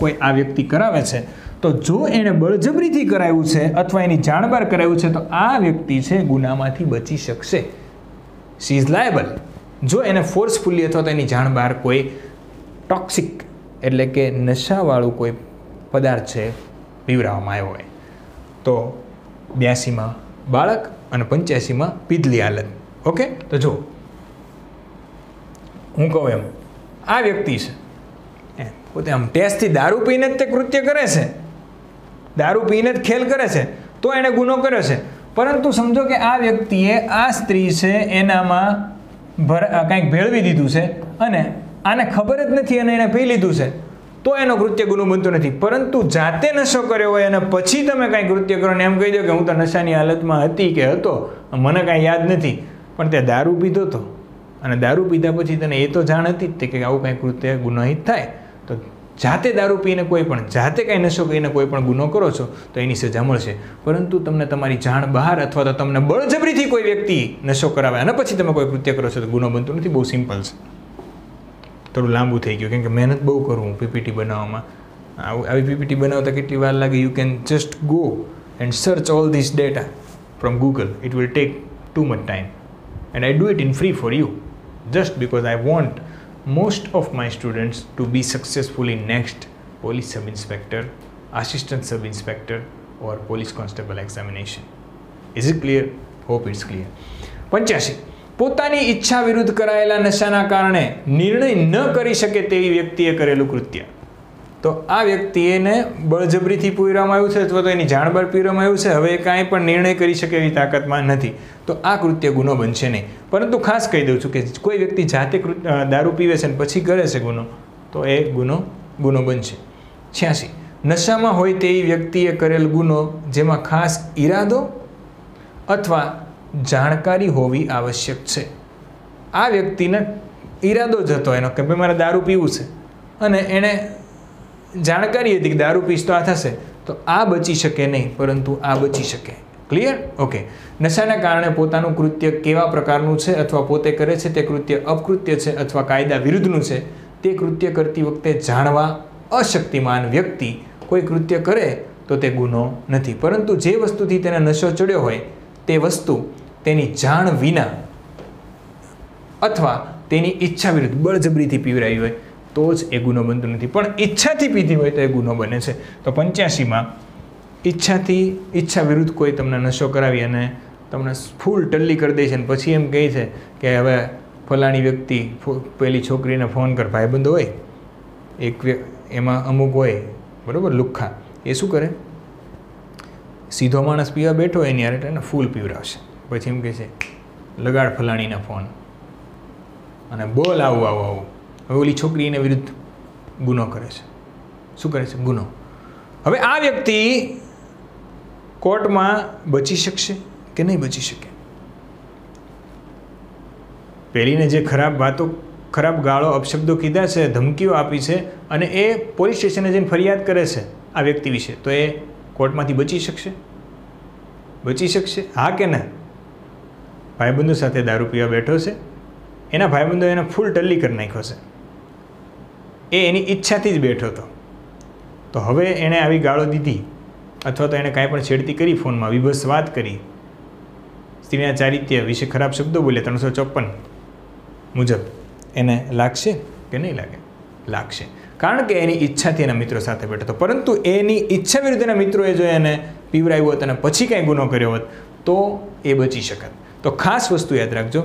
કોઈ આ વ્યક્તિ કરાવે છે, તો જો એણે બળજબરીથી કરાવ્યું છે અથવા એની જાણબાર કરાવ્યું છે તો આ વ્યક્તિ છે ગુનામાંથી બચી શકશે. She is liable. જો એને ફોર્સફુલી અથવા તો એની જાણબાર કોઈ ટોક્સિક એટલે કે નશાવાળું કોઈ પદાર્થ છે પીવરાવવામાં આવ્યો હોય. તો 82માં બાળક અને 85માં પીધલી હાલત. ઓકે. તો જો હું કહું એમ આ વ્યક્તિ છે પોતે આમ ટેસ્ટથી દારૂ પીને જ તે કૃત્ય કરે છે, દારૂ પીને જ ખેલ કરે છે, તો એણે ગુનો કર્યો છે. પરંતુ સમજો કે આ વ્યક્તિએ આ સ્ત્રી છે એનામાં કાંઈક ભેળવી દીધું છે અને આને ખબર જ નથી અને એણે પી લીધું છે, તો એનો કૃત્ય ગુનો બનતો નથી. પરંતુ જાતે નશો કર્યો હોય અને પછી તમે કાંઈ કૃત્ય કરો ને એમ કહી દો કે હું તો નશાની હાલતમાં હતી કે હતો, મને કાંઈ યાદ નથી, પણ તે દારૂ પીધો હતો અને દારૂ પીધા પછી તને એ તો જાણ હતી જ કે આવું કાંઈ કૃત્ય ગુનાહિત થાય, તો જાતે દારૂ પીને કોઈ પણ જાતે કાંઈ નશો કરીને કોઈ પણ ગુનો કરો છો તો એની સજા મળશે. પરંતુ તમને તમારી જાણ બહાર અથવા તો તમને બળજબરીથી કોઈ વ્યક્તિ નશો કરાવે અને પછી તમે કોઈ કૃત્ય કરો છો તો ગુનો બનતો નથી. બહુ સિમ્પલ છે. થોડું લાંબુ થઈ ગયું કેમ કે મહેનત બહુ કરું હું પીપીટી બનાવવામાં. આવી પીપીટી બનાવતા કેટલી વાર લાગે? You can just go and search all this data from Google. It will take too much time and I do it in free for you just because I want most of my students to be successful in next police sub inspector, assistant sub inspector or police constable examination. Is it clear? Hope it's clear. 85 પોતાની ઈચ્છા વિરુદ્ધ કરાયેલા નશાના કારણે નિર્ણય ન કરી શકે તેવી વ્યક્તિએ કરેલું કૃત્ય. તો આ વ્યક્તિને બળજબરીથી પીવડાવવામાં આવ્યું છે અથવા તો એની જાણ બહાર પીવડાવવામાં આવ્યું છે. હવે કાંઈ પણ નિર્ણય કરી શકે એવી તાકાતમાં નથી, તો આ કૃત્ય ગુનો બનશે નહીં. પરંતુ ખાસ કહી દઉં છું કે કોઈ વ્યક્તિ જાતે દારૂ પીવે છે અને પછી કરે છે ગુનો, તો એ ગુનો બનશે. 86 નશામાં હોય તેવી વ્યક્તિએ કરેલ ગુનો જેમાં ખાસ ઈરાદો અથવા જાણકારી હોવી આવશ્યક છે. આ વ્યક્તિને ઈરાદો જ હતો એનો કે ભાઈ મારે દારૂ પીવું છે અને એણે જાણકારી હતી કે દારૂ પીશ તો આ થશે, તો આ બચી શકે નહીં, પરંતુ આ બચી શકે. ક્લિયર? ઓકે. નશાના કારણે પોતાનું કૃત્ય કેવા પ્રકારનું છે અથવા પોતે કરે છે તે કૃત્ય અપકૃત્ય છે અથવા કાયદા વિરુદ્ધનું છે તે કૃત્ય કરતી વખતે જાણવા અશક્તિમાન વ્યક્તિ કોઈ કૃત્ય કરે તો તે ગુનો નથી. પરંતુ જે વસ્તુથી તેને નશો ચડ્યો હોય તે વસ્તુ તેની જાણ વિના અથવા તેની ઈચ્છા વિરુદ્ધ બળજબરીથી પીવરાવી હોય તો જ એ ગુનો બનતો નથી. પણ ઈચ્છાથી પીધી હોય તો એ ગુનો બને છે. તો 85માં ઈચ્છા વિરુદ્ધ કોઈ તમને નશો કરાવી અને તમને ફૂલ ટલ્લી કરી દે છે અને પછી એમ કહે છે કે હવે ફલાણી વ્યક્તિ પેલી છોકરીને ફોન કર. ભાઈબંધો હોય એમાં અમુક હોય બરાબર લુખ્ખા, એ શું કરે? સીધો માણસ પીવા બેઠો હોય એની યાર એને ફૂલ પીવરાવશે. પછી એમ કહે છે લગાડ ફલાણીના ફોન અને બોલ આવું. હવે ઓલી છોકરી એને વિરુદ્ધ ગુનો કરે છે. શું કરે છે? ગુનો. હવે આ વ્યક્તિ કોર્ટમાં બચી શકશે કે નહીં બચી શકે? પેલીને જે ખરાબ વાતો, ખરાબ ગાળો, અપશબ્દો કીધા છે, ધમકીઓ આપી છે અને એ પોલીસ સ્ટેશને જઈને ફરિયાદ કરે છે આ વ્યક્તિ વિશે, તો એ કોર્ટમાંથી બચી શકશે? બચી શકશે? હા કે ના? ભાઈબંધો સાથે દારૂ પીવા બેઠો છે, એના ભાઈબંધો એને ફૂલ ટલ્લી કરી નાખ્યો છે, એ એની ઈચ્છાથી જ બેઠો હતો, તો હવે એણે આવી ગાળો દીધી અથવા તો એણે કાંઈ પણ છેડતી કરી, ફોનમાં વિભત્સ વાત કરી, સ્ત્રીના ચારિત્ર્ય વિશે ખરાબ શબ્દો બોલ્યા 354 મુજબ, એને લાગશે કે નહીં લાગે? લાગશે. કારણ કે એની ઈચ્છાથી એના મિત્રો સાથે બેઠો હતો. પરંતુ એની ઈચ્છા વિરુદ્ધ એના મિત્રોએ જો એને પીવરાવ્યો હોત અને પછી કાંઈ ગુનો કર્યો હોત તો એ બચી શકત. તો ખાસ વસ્તુ યાદ રાખજો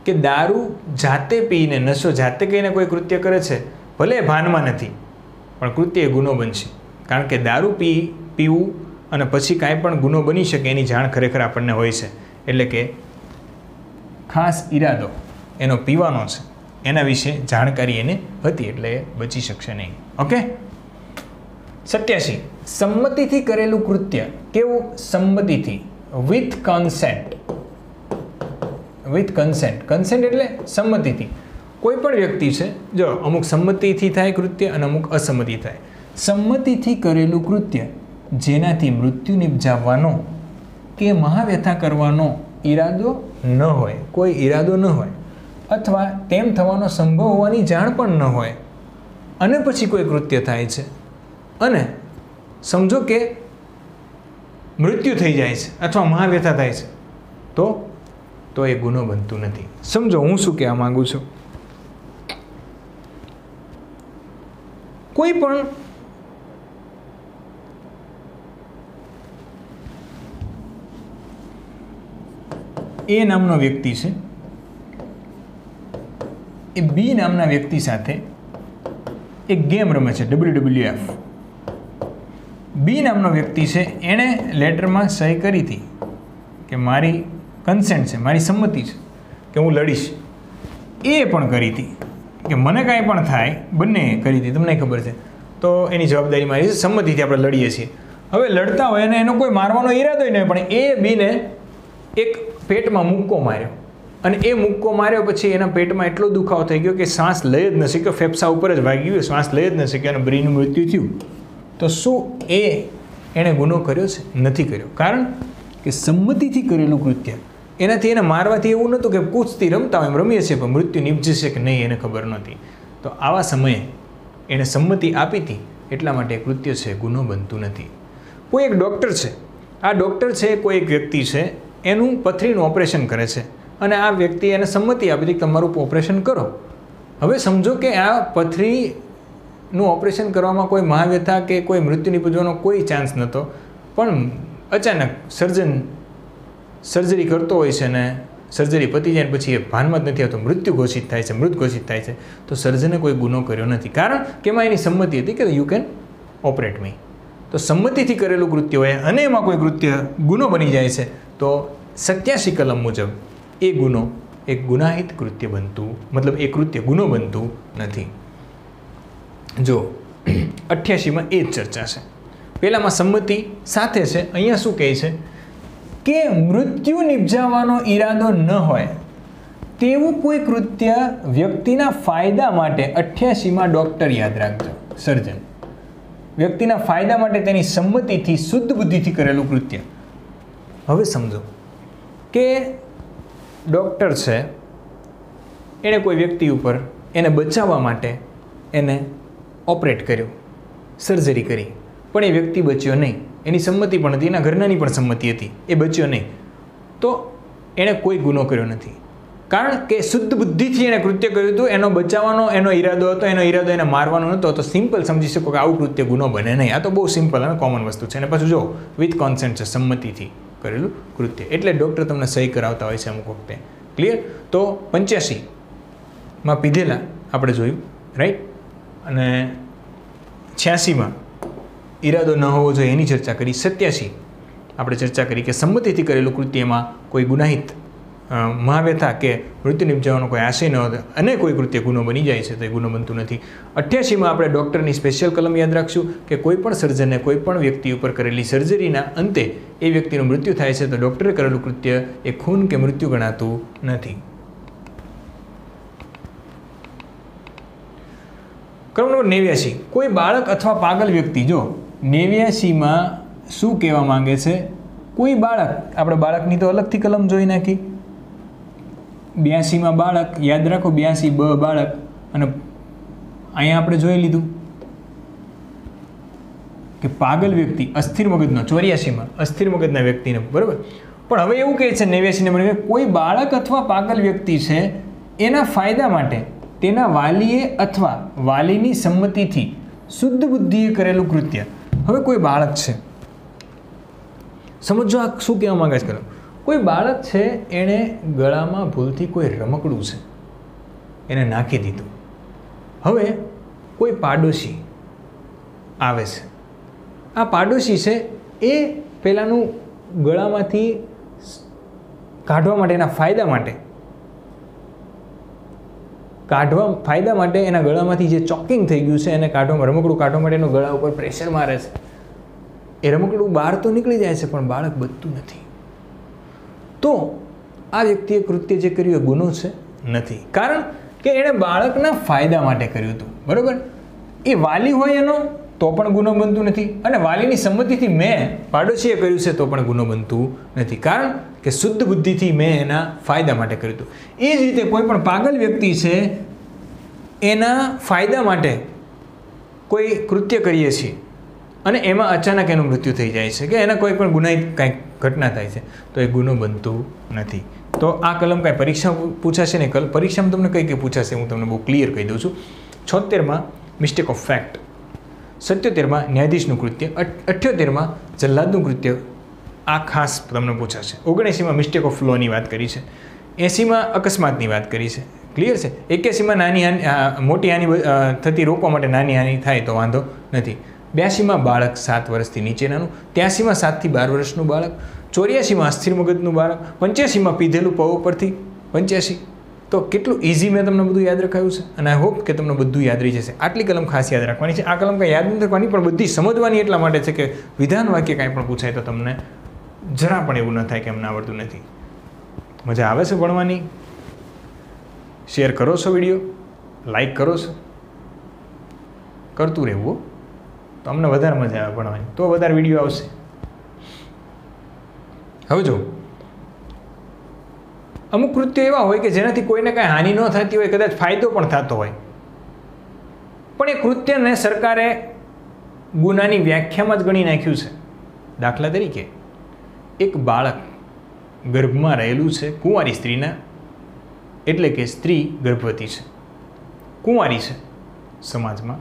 કે દારૂ જાતે પીને, નશો જાતે કહીને કોઈ કૃત્ય કરે છે, ભલે ભાનમાં નથી, પણ કૃત્ય એ ગુનો બનશે. કારણ કે દારૂ પીવું અને પછી કાંઈ પણ ગુનો બની શકે એની જાણ ખરેખર આપણને હોય છે. એટલે કે ખાસ ઈરાદો એનો પીવાનો છે, એના વિશે જાણકારી એને હતી, એટલે એ બચી શકશે નહીં. ઓકે. 87 સંમતિથી કરેલું કૃત્ય. કેવું? સંમતિથી. With consent. With consent. Consent એટલે સંમતિથી. કોઈ પણ વ્યક્તિ છે, જો અમુક સંમતિથી થાય કૃત્ય અને અમુક અસંમતિ થાય. સંમતિથી કરેલું કૃત્ય જેનાથી મૃત્યુ નિપજાવવાનો કે મહાવ્યથા કરવાનો ઈરાદો ન હોય, કોઈ ઈરાદો ન હોય, અથવા તેમ થવાનો સંભવ હોવાની જાણ પણ ન હોય, અને પછી કોઈ કૃત્ય થાય છે અને સમજો કે મૃત્યુ થઈ જાય છે અથવા મહાવ્યથા થાય છે, તો એ ગુનો બનતું નથી. સમજો હું શું કહેવા માગું છું. કોઈ પણ એ નામનો વ્યક્તિ છે, એ બી નામના વ્યક્તિ સાથે એક ગેમ રમે છે, WWF. બી નામનો વ્યક્તિ છે, એણે લેટરમાં સહી કરી હતી કે મારી કન્સેન્ટ છે, મારી સંમતિ છે કે હું લડીશ. એ પણ કરી હતી કે મને કાંઈ પણ થાય, બંને કરી હતી, તમને ખબર છે, તો એની જવાબદારી મારી છે, સંમતિથી આપણે લડીએ છીએ. હવે લડતા હોય અને એનો કોઈ મારવાનો ઈરાદો નહીં, પણ એ બીને એક પેટમાં મુક્કો માર્યો, અને એ મુક્કો માર્યો પછી એના પેટમાં એટલો દુખાવો થઈ ગયો કે શ્વાસ લઈ જ ન શક્યો, ફેફસા ઉપર જ વાગી ગયું, શ્વાસ લઈ જ ન શક્યો અને બ્રીનું મૃત્યુ થયું. તો શું એણે ગુનો કર્યો છે? નથી કર્યો. કારણ કે સંમતિથી કરેલું કૃત્ય. એનાથી એને મારવાથી એવું નહોતું કે કૂદથી રમતા હોય એમ રમીએ છીએ, પણ મૃત્યુ નિપજશે કે નહીં એને ખબર નહોતી. તો આવા સમયે એણે સંમતિ આપી હતી, એટલા માટે કૃત્ય છે ગુનો બનતું નથી. કોઈ એક ડૉક્ટર છે, આ ડૉક્ટર છે કોઈ એક વ્યક્તિ છે, એનું પથરીનું ઓપરેશન કરે છે અને આ વ્યક્તિ એને સંમતિ આપી હતી કે તમારું ઓપરેશન કરો. હવે સમજો કે આ પથરીનું ઓપરેશન કરવામાં કોઈ મહાવ્યથા કે કોઈ મૃત્યુ નિપજવાનો કોઈ ચાન્સ નહોતો, પણ અચાનક સર્જન સર્જરી કરતો હોય છે ને સર્જરી પતી જાય પછી એ ભાનમાં જ નથી આવતો, મૃત્યુ ઘોષિત થાય છે, મૃત ઘોષિત થાય છે. તો સર્જને કોઈ ગુનો કર્યો નથી, કારણ કે એમાં એની સંમતિ હતી કે યુ કેન ઓપરેટ મી. તો સંમતિથી કરેલું કૃત્ય હોય અને એમાં કોઈ કૃત્ય ગુનો બની જાય છે તો 87 કલમ મુજબ એ ગુનો એક ગુનાહિત કૃત્ય બનતું, મતલબ એ કૃત્ય ગુનો બનતું નથી. જો 88માં એ જ ચર્ચા છે. પહેલામાં સંમતિ સાથે છે, અહીંયા શું કહે છે કે મૃત્યુ નિપજાવવાનો ઈરાદો ન હોય તેવું કોઈ કૃત્ય વ્યક્તિના ફાયદા માટે 88માં ડૉક્ટર યાદ રાખજો, સર્જન વ્યક્તિના ફાયદા માટે તેની સંમતિથી શુદ્ધ બુદ્ધિથી કરેલું કૃત્ય. હવે સમજો કે ડૉક્ટર છે, એણે કોઈ વ્યક્તિ ઉપર એને બચાવવા માટે એને ઓપરેટ કર્યો, સર્જરી કરી, પણ એ વ્યક્તિ બચ્યો નહીં. એની સંમતિ પણ હતી, એના ઘરનાની પણ સંમતિ હતી, એ બચ્યો નહીં. તો એણે કોઈ ગુનો કર્યો નથી, કારણ કે શુદ્ધ બુદ્ધિથી એણે કૃત્ય કર્યું હતું. એનો બચાવવાનો એનો ઈરાદો હતો, એનો ઈરાદો એને મારવાનો નહોતો. તો સિમ્પલ સમજી શકો કે આવું કૃત્ય ગુનો બને નહીં. આ તો બહુ સિમ્પલ અને કોમન વસ્તુ છે. અને પાછું જો વિથ કોન્સેન્ટ છે, સંમતિથી કરેલું કૃત્ય. એટલે ડૉક્ટર તમને સહી કરાવતા હોય છે અમુક વખતે. ક્લિયર? તો 85માં પીધેલા આપણે જોયું, રાઈટ? અને 86માં ઈરાદો ન હોવો જોઈએ એની ચર્ચા કરી. 87 આપણે ચર્ચા કરી કે સંમતિથી કરેલું કૃત્યમાં કોઈ ગુનાહિત મહાવ્યથા કે મૃત્યુ નિપજાવવાનો કોઈ આશય ન હતો અને કોઈ કૃત્ય ગુનો બની જાય છે તો એ ગુનો બનતું નથી. 88માં આપણે ડૉક્ટરની સ્પેશિયલ કલમ યાદ રાખશું કે કોઈ પણ સર્જને કોઈ પણ વ્યક્તિ ઉપર કરેલી સર્જરીના અંતે એ વ્યક્તિનું મૃત્યુ થાય છે તો ડૉક્ટરે કરેલું કૃત્ય એ ખૂન કે મૃત્યુ ગણાતું નથી. ક્રમ નંબર 89, કોઈ બાળક અથવા પાગલ વ્યક્તિ. જો 89માં શું કહેવા માંગે છે? કોઈ બાળક, આપણે બાળકની તો અલગથી કલમ જોઈ નાખી. 82માં બાળક યાદ રાખો, 82 બાળક, અને અહીંયા આપણે જોઈ લીધું કે પાગલ વ્યક્તિ અસ્થિર મગજનો. 84માં અસ્થિર મગજના વ્યક્તિને, બરાબર. પણ હવે એવું કહે છે 89 નંબર, કોઈ બાળક અથવા પાગલ વ્યક્તિ છે એના ફાયદા માટે તેના વાલીએ અથવા વાલીની સંમતિથી શુદ્ધ બુદ્ધિએ કરેલું કૃત્ય. હવે કોઈ બાળક છે, સમજો આ શું કહેવા માંગે છે. કોઈ બાળક છે, એણે ગળામાં ભૂલથી કોઈ રમકડું છે એને નાખી દીધું. હવે કોઈ પાડોશી આવે છે, આ પાડોશી છે એ પેલાનું ગળામાંથી કાઢવા માટે, એના ફાયદા માટે એના ગળામાંથી જે ચોકિંગ થઈ ગયું છે એને કાઢવામાં, રમકડું કાઢવા માટે એનો ગળા ઉપર પ્રેશર મારે છે. એ રમકડું બહાર તો નીકળી જાય છે પણ બાળક બચતું નથી. તો આ વ્યક્તિએ કૃત્ય જે કર્યું એ ગુનો છે? નથી. કારણ કે એણે બાળકના ફાયદા માટે કર્યું હતું, બરાબર. એ વાલી હોય એનો તો પણ ગુનો બનતું નથી, અને વાલીની સંમતિથી મેં પાડોશીએ કર્યું છે તો પણ ગુનો બનતું નથી, કારણ કે શુદ્ધ બુદ્ધિથી મેં એના ફાયદા માટે કર્યું હતું. એ જ રીતે કોઈ પણ પાગલ વ્યક્તિ છે, એના ફાયદા માટે કોઈ કૃત્ય કરીએ છીએ અને એમાં અચાનક એનું મૃત્યુ થઈ જાય છે કે એના કોઈ પણ ગુનાહિત કાંઈક ઘટના થાય છે તો એ ગુનો બનતું નથી. તો આ કલમ કાંઈ પરીક્ષા પૂછાશે ને? પરીક્ષામાં તમને કઈ પૂછાશે હું તમને બહુ ક્લિયર કહી દઉં છું. 76માં મિસ્ટેક ઓફ ફેક્ટ, 77માં ન્યાયાધીશનું કૃત્ય, 78માં જલ્લાદનું કૃત્ય, આ ખાસ તમને પૂછાશે. 79માં મિસ્ટેક ઓફ લોની વાત કરી છે, 80માં અકસ્માતની વાત કરી છે, ક્લિયર છે. 81માં નાની હાનિ, મોટી હાનિ થતી રોકવા માટે નાની હાનિ થાય તો વાંધો નથી. 82માં બાળક 7 વર્ષથી નીચેનાનું, 83માં 7 થી 12 વર્ષનું બાળક, 84માં અસ્થિર મગજનું બાળક, 85માં પીધેલું પગ ઉપરથી. 85 તો કેટલું ઇઝી મેં તમને બધું યાદ રખાયું છે, અને આઈ હોપ કે તમને બધું યાદ રહી જશે. આટલી કલમ ખાસ યાદ રાખવાની છે. આ કલમ કાંઈ યાદ નથી રાખવાની પણ બધી સમજવાની એટલા માટે છે કે વિધાન વાક્ય કાંઈ પણ પૂછાય તો તમને જરા પણ એવું ન થાય કે અમને આવડતું નથી. મજા આવે છે ભણવાની? શેર કરો છો વિડીયો, લાઈક કરો છો, કરતું રહેવું તો અમને વધારે મજા આવે ભણવાની, તો વધારે વિડીયો આવશે. હવે જો અમુક કૃત્યો એવા હોય કે જેનાથી કોઈને કાંઈ હાનિ ન થતી હોય, કદાચ ફાયદો પણ થતો હોય, પણ એ કૃત્યને સરકારે ગુનાની વ્યાખ્યામાં જ ગણી નાખ્યું છે. દાખલા તરીકે એક બાળક ગર્ભમાં રહેલું છે કુંવારી સ્ત્રીના, એટલે કે સ્ત્રી ગર્ભવતી છે, કુંવારી છે, સમાજમાં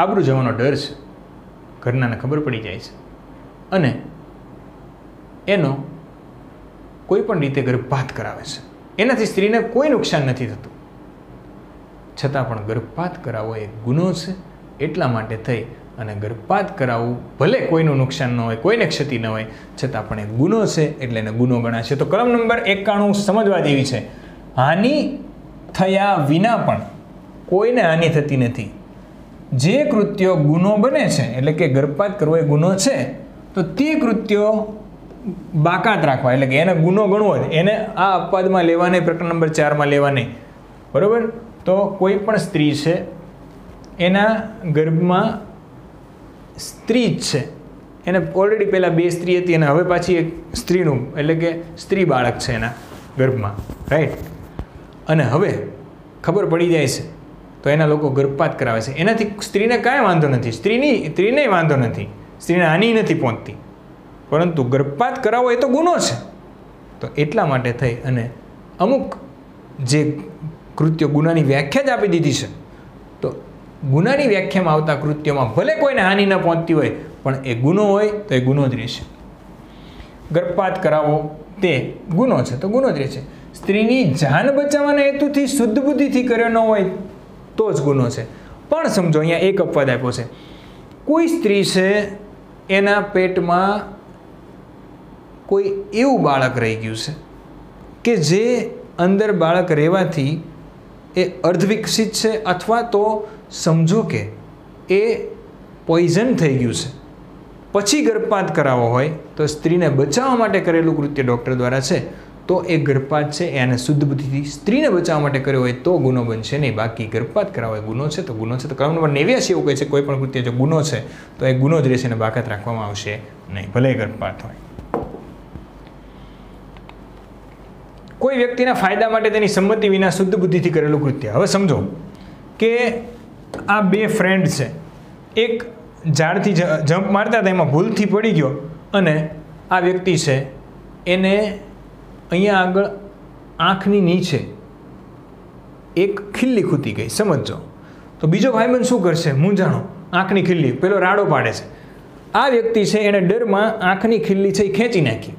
આબરૂ જવાનો ડર છે, ઘરનાને ખબર પડી જાય છે, અને એનો કોઈ પણ રીતે ગર્ભપાત કરાવે છે. એનાથી સ્ત્રીને કોઈ નુકસાન નથી થતું, છતાં પણ ગર્ભપાત કરાવવો એ ગુનો છે. એટલા માટે થઈ અને ગર્ભપાત કરાવવું ભલે કોઈનું નુકસાન ન હોય, કોઈને ક્ષતિ ન હોય, છતાં પણ એ ગુનો છે, એટલે એને ગુનો ગણાશે. તો કલમ નંબર 91 સમજવા જેવી છે. હાનિ થયા વિના પણ કોઈને હાનિ થતી નથી. જે કૃત્યો ગુનો બને છે, એટલે કે ગર્ભપાત કરવો એ ગુનો છે, તો તે કૃત્યો બાકાત રાખવા, એટલે કે એને ગુનો ગણવો, એને આ અપવાદમાં લેવા નહીં, પ્રકરણ નંબર 4માં લેવા નહીં. બરાબર? તો કોઈ પણ સ્ત્રી છે, એના ગર્ભમાં સ્ત્રી જ છે, એને ઓલરેડી પહેલાં 2 સ્ત્રી હતી અને હવે પાછી એક સ્ત્રીનું, એટલે કે સ્ત્રી બાળક છે એના ગર્ભમાં, રાઈટ? અને હવે ખબર પડી જાય છે તો એના લોકો ગર્ભપાત કરાવે છે. એનાથી સ્ત્રીને કાંઈ વાંધો નથી, સ્ત્રીને વાંધો નથી, સ્ત્રીને હાનિ નથી પહોંચતી, પરંતુ ગર્ભપાત કરાવવો એ તો ગુનો છે. તો એટલા માટે થઈ અને અમુક જે કૃત્યો ગુનાની વ્યાખ્યા જ આપી દીધી છે, તો ગુનાની વ્યાખ્યામાં આવતા કૃત્યોમાં ભલે કોઈને હાનિ ન પહોંચતી હોય, પણ એ ગુનો હોય તો એ ગુનો જ રહેશે. ગર્ભપાત કરાવવો તે ગુનો છે તો ગુનો જ રહેશે. સ્ત્રીની જાન બચાવવાના હેતુથી શુદ્ધ બુદ્ધિથી કર્યો ન હોય તો જ ગુનો છે. પણ સમજો, અહીંયા એક અપવાદ આપ્યો છે. કોઈ સ્ત્રી છે, એના પેટમાં કોઈ એવું બાળક રહી ગયું છે કે જે અંદર બાળક રહેવાથી એ અર્ધવિકસિત છે, અથવા તો સમજો કે એ પોઈઝન થઈ ગયું છે, પછી ગર્ભપાત કરાવવો હોય તો સ્ત્રીને બચાવવા માટે કરેલું કૃત્ય ડૉક્ટર દ્વારા છે, તો એ ગર્ભપાત છે એને શુદ્ધ બુદ્ધિથી સ્ત્રીને બચાવવા માટે કર્યો હોય તો ગુનો બનશે નહીં. બાકી ગર્ભપાત કરાવો એ ગુનો છે તો ગુનો છે. તો કલમ નંબર 89 એવું કહે છે, કોઈ પણ કૃત્ય જો ગુનો છે તો એ ગુનો જ રહેશે અને બાકાત રાખવામાં આવશે નહીં, ભલે ગર્ભપાત હોય. કોઈ વ્યક્તિના ફાયદા માટે તેની સંમતિ વિના શુદ્ધ બુદ્ધિથી કરેલું કૃત્ય. હવે સમજો કે આ 2 ફ્રેન્ડ છે, એક ઝાડથી જમ્પ મારતા હતા, એમાં ભૂલથી પડી ગયો અને આ વ્યક્તિ છે એને અહીંયા આગળ આંખની નીચે એક ખિલ્લી ખૂતી ગઈ, સમજો. તો બીજો ભાઈબંધ શું કરશે? મૂંઝાણો, આંખની ખિલ્લી, પેલો રાડો પાડે છે. આ વ્યક્તિ છે એને ડરમાં આંખની ખિલ્લી છે એ ખેંચી નાખી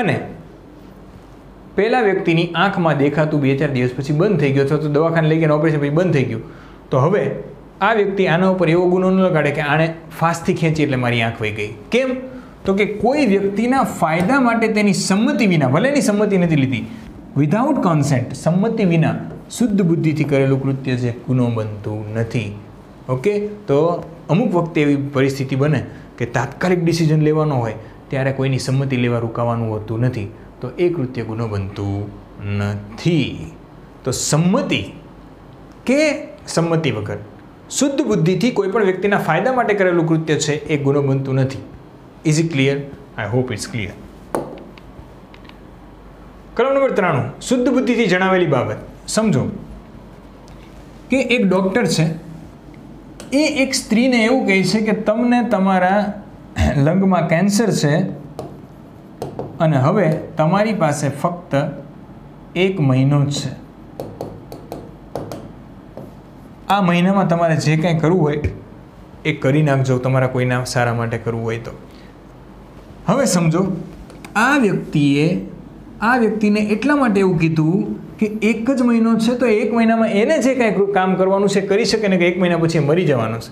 અને પહેલા વ્યક્તિની આંખમાં દેખાતું 2-4 દિવસ પછી બંધ થઈ ગયું, અથવા તો દવાખાને લઈ ગયા ઓપરેશન પછી બંધ થઈ ગયું. તો હવે આ વ્યક્તિ આના ઉપર એવો ગુનો ન લગાડે કે આણે ફાસ્ટથી ખેંચી એટલે મારી આંખ વહી ગઈ. કેમ? તો કે કોઈ વ્યક્તિના ફાયદા માટે તેની સંમતિ વિના, ભલે એની સંમતિ નથી લીધી, વિધાઉટ કન્સેન્ટ, સંમતિ વિના શુદ્ધ બુદ્ધિથી કરેલું કૃત્ય છે ગુનો બનતું નથી. ઓકે? તો અમુક વખતે એવી પરિસ્થિતિ બને કે તાત્કાલિક ડિસિઝન લેવાનો હોય ત્યારે કોઈની સંમતિ લેવા રૂકાવાનું હોતું નથી, તો એ કૃત્ય ગુનો બનતું નથી. તો સંમતિ કે સંમતિ વગર શુદ્ધ બુદ્ધિથી કોઈ પણ વ્યક્તિના ફાયદા માટે કરેલું કૃત્ય છે એ ગુનો બનતું નથી. Is it clear? I hope it's clear. કલમ નંબર 93 શુદ્ધ બુદ્ધિથી જણાવેલી બાબત. સમજો કે એક ડૉક્ટર છે, એ એક સ્ત્રીને એવું કહે છે કે તમને તમારા લંગમાં કેન્સર છે અને હવે તમારી પાસે ફક્ત 1 મહિનો જ છે. આ મહિનામાં તમારે જે કાંઈ કરવું હોય એ કરી નાખજો, તમારા કોઈના સારા માટે કરવું હોય તો. હવે સમજો આ વ્યક્તિને એટલા માટે એવું કીધું કે 1 જ મહિનો છે, તો 1 મહિનામાં એને જે કાંઈ કામ કરવાનું છે કરી શકે ને, કે 1 મહિના પછી મરી જવાનું છે.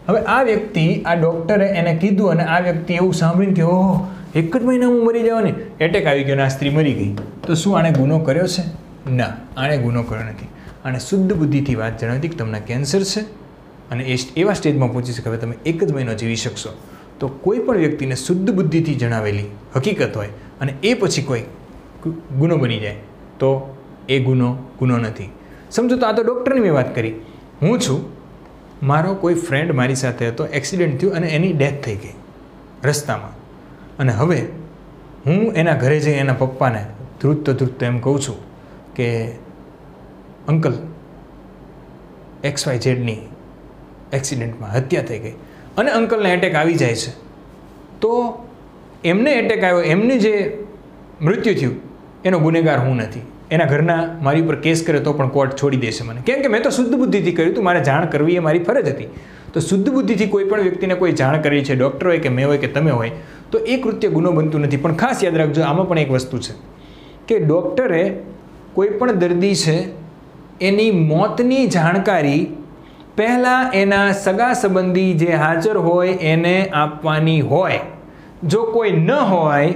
હવે આ વ્યક્તિ, આ ડૉક્ટરે એને કીધું અને આ વ્યક્તિ એવું સાંભળીને કે ઓહ 1 જ મહિનામાં મરી જવાની, એટેક આવી ગયો ને આ સ્ત્રી મરી ગઈ, તો શું આણે ગુનો કર્યો છે? ના, આણે ગુનો કર્યો નથી. આણે શુદ્ધ બુદ્ધિથી વાત જણાવી હતી કે તમને કેન્સર છે અને એ એવા સ્ટેજમાં પહોંચી છે કે હવે તમે 1 જ મહિનો જીવી શકશો. તો કોઈ પણ વ્યક્તિને શુદ્ધ બુદ્ધિથી જણાવેલી હકીકત હોય અને એ પછી કોઈ ગુનો બની જાય તો એ ગુનો નથી. સમજો તો આ તો ડૉક્ટરની મેં વાત કરી. હું છું, મારો કોઈ ફ્રેન્ડ મારી સાથે હતો, એક્સિડન્ટ થયું અને એની ડેથ થઈ ગઈ રસ્તામાં, અને હવે હું એના ઘરે જઈ એના પપ્પાને ધ્રુજતો એમ કહું છું કે અંકલ XYZની એક્સિડન્ટમાં હત્યા થઈ ગઈ, અને અંકલને એટેક આવી જાય છે. તો એમને એટેક આવ્યો, એમને જે મૃત્યુ થયું એનો ગુનેગાર હું નથી. એના ઘરના મારી ઉપર કેસ કરે તો પણ કોર્ટ છોડી દેશે મને, કેમ કે મેં તો શુદ્ધ બુદ્ધિથી કર્યું હતું, મારે જાણ કરવી એ મારી ફરજ હતી. તો શુદ્ધ બુદ્ધિથી કોઈ પણ વ્યક્તિને કોઈ જાણ કરી છે, ડૉક્ટર હોય કે મેં હોય કે તમે હોય, તો એ કૃત્ય ગુનો બનતું નથી. પણ ખાસ યાદ રાખજો, આમાં પણ એક વસ્તુ છે કે ડૉક્ટરે કોઈ પણ દર્દી છે એની મોતની જાણકારી પહેલાં એના સગા સંબંધી જે હાજર હોય એને આપવાની હોય. જો કોઈ ન હોય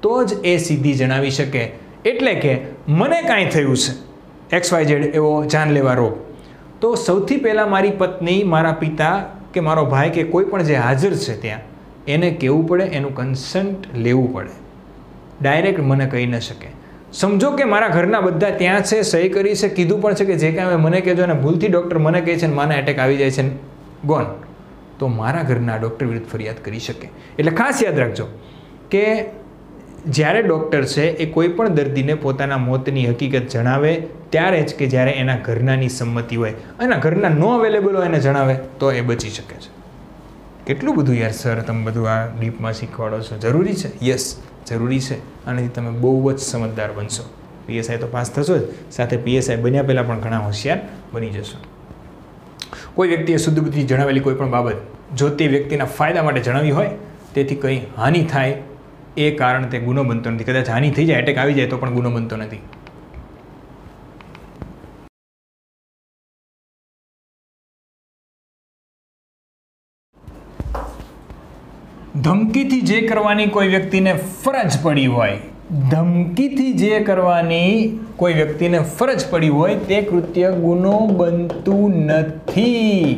તો જ એ સીધી જણાવી શકે. એટલે કે મને કાંઈ થયું છે XYZ એવો જાનલેવા રોગ, તો સૌથી પહેલાં મારી પત્ની, મારા પિતા કે મારો ભાઈ કે કોઈ પણ જે હાજર છે ત્યાં એને કહેવું પડે, એનું કન્સન્ટ લેવું પડે. ડાયરેક્ટ મને કહી ન શકે. સમજો કે મારા ઘરના બધા ત્યાં છે, સહી કરી છે, કીધું પણ છે કે જે કાંઈ મને કહેજો, અને ભૂલથી ડૉક્ટર મને કહે છે ને માને એટેક આવી જાય છે ને ગોન, તો મારા ઘરના ડૉક્ટર વિરુદ્ધ ફરિયાદ કરી શકે. એટલે ખાસ યાદ રાખજો કે જ્યારે ડૉક્ટર છે એ કોઈ પણ દર્દીને પોતાના મોતની હકીકત જણાવે ત્યારે જ કે જ્યારે એના ઘરનાની સંમતિ હોય, એના ઘરના નો અવેલેબલ હોય એને જણાવે તો એ બચી શકે છે. કેટલું બધું યાર સર તમે બધું આ ડીપમાં શીખવાડો છો. જરૂરી છે? યસ, જરૂરી છે. આનાથી તમે બહુ જ સમજદાર બનશો. PSI તો પાસ થશો જ, સાથે PSI બન્યા પહેલાં પણ ઘણા હોશિયાર બની જશો. કોઈ વ્યક્તિએ શુદ્ધ બુદ્ધિ જણાવેલી કોઈ પણ બાબત જો તે વ્યક્તિના ફાયદા માટે જણાવી હોય, તેથી કંઈ હાનિ થાય એ કારણ તે ગુનો બનતો નથી. કદાચ હાનિ થઈ જાય, એટેક આવી જાય તો પણ ગુનો બનતો નથી. ધમકીથી જે કરવાની કોઈ વ્યક્તિને ફરજ પડી હોય, ધમકીથી જે કરવાની કોઈ વ્યક્તિને ફરજ પડી હોય તે કૃત્ય ગુનો બનતું નથી.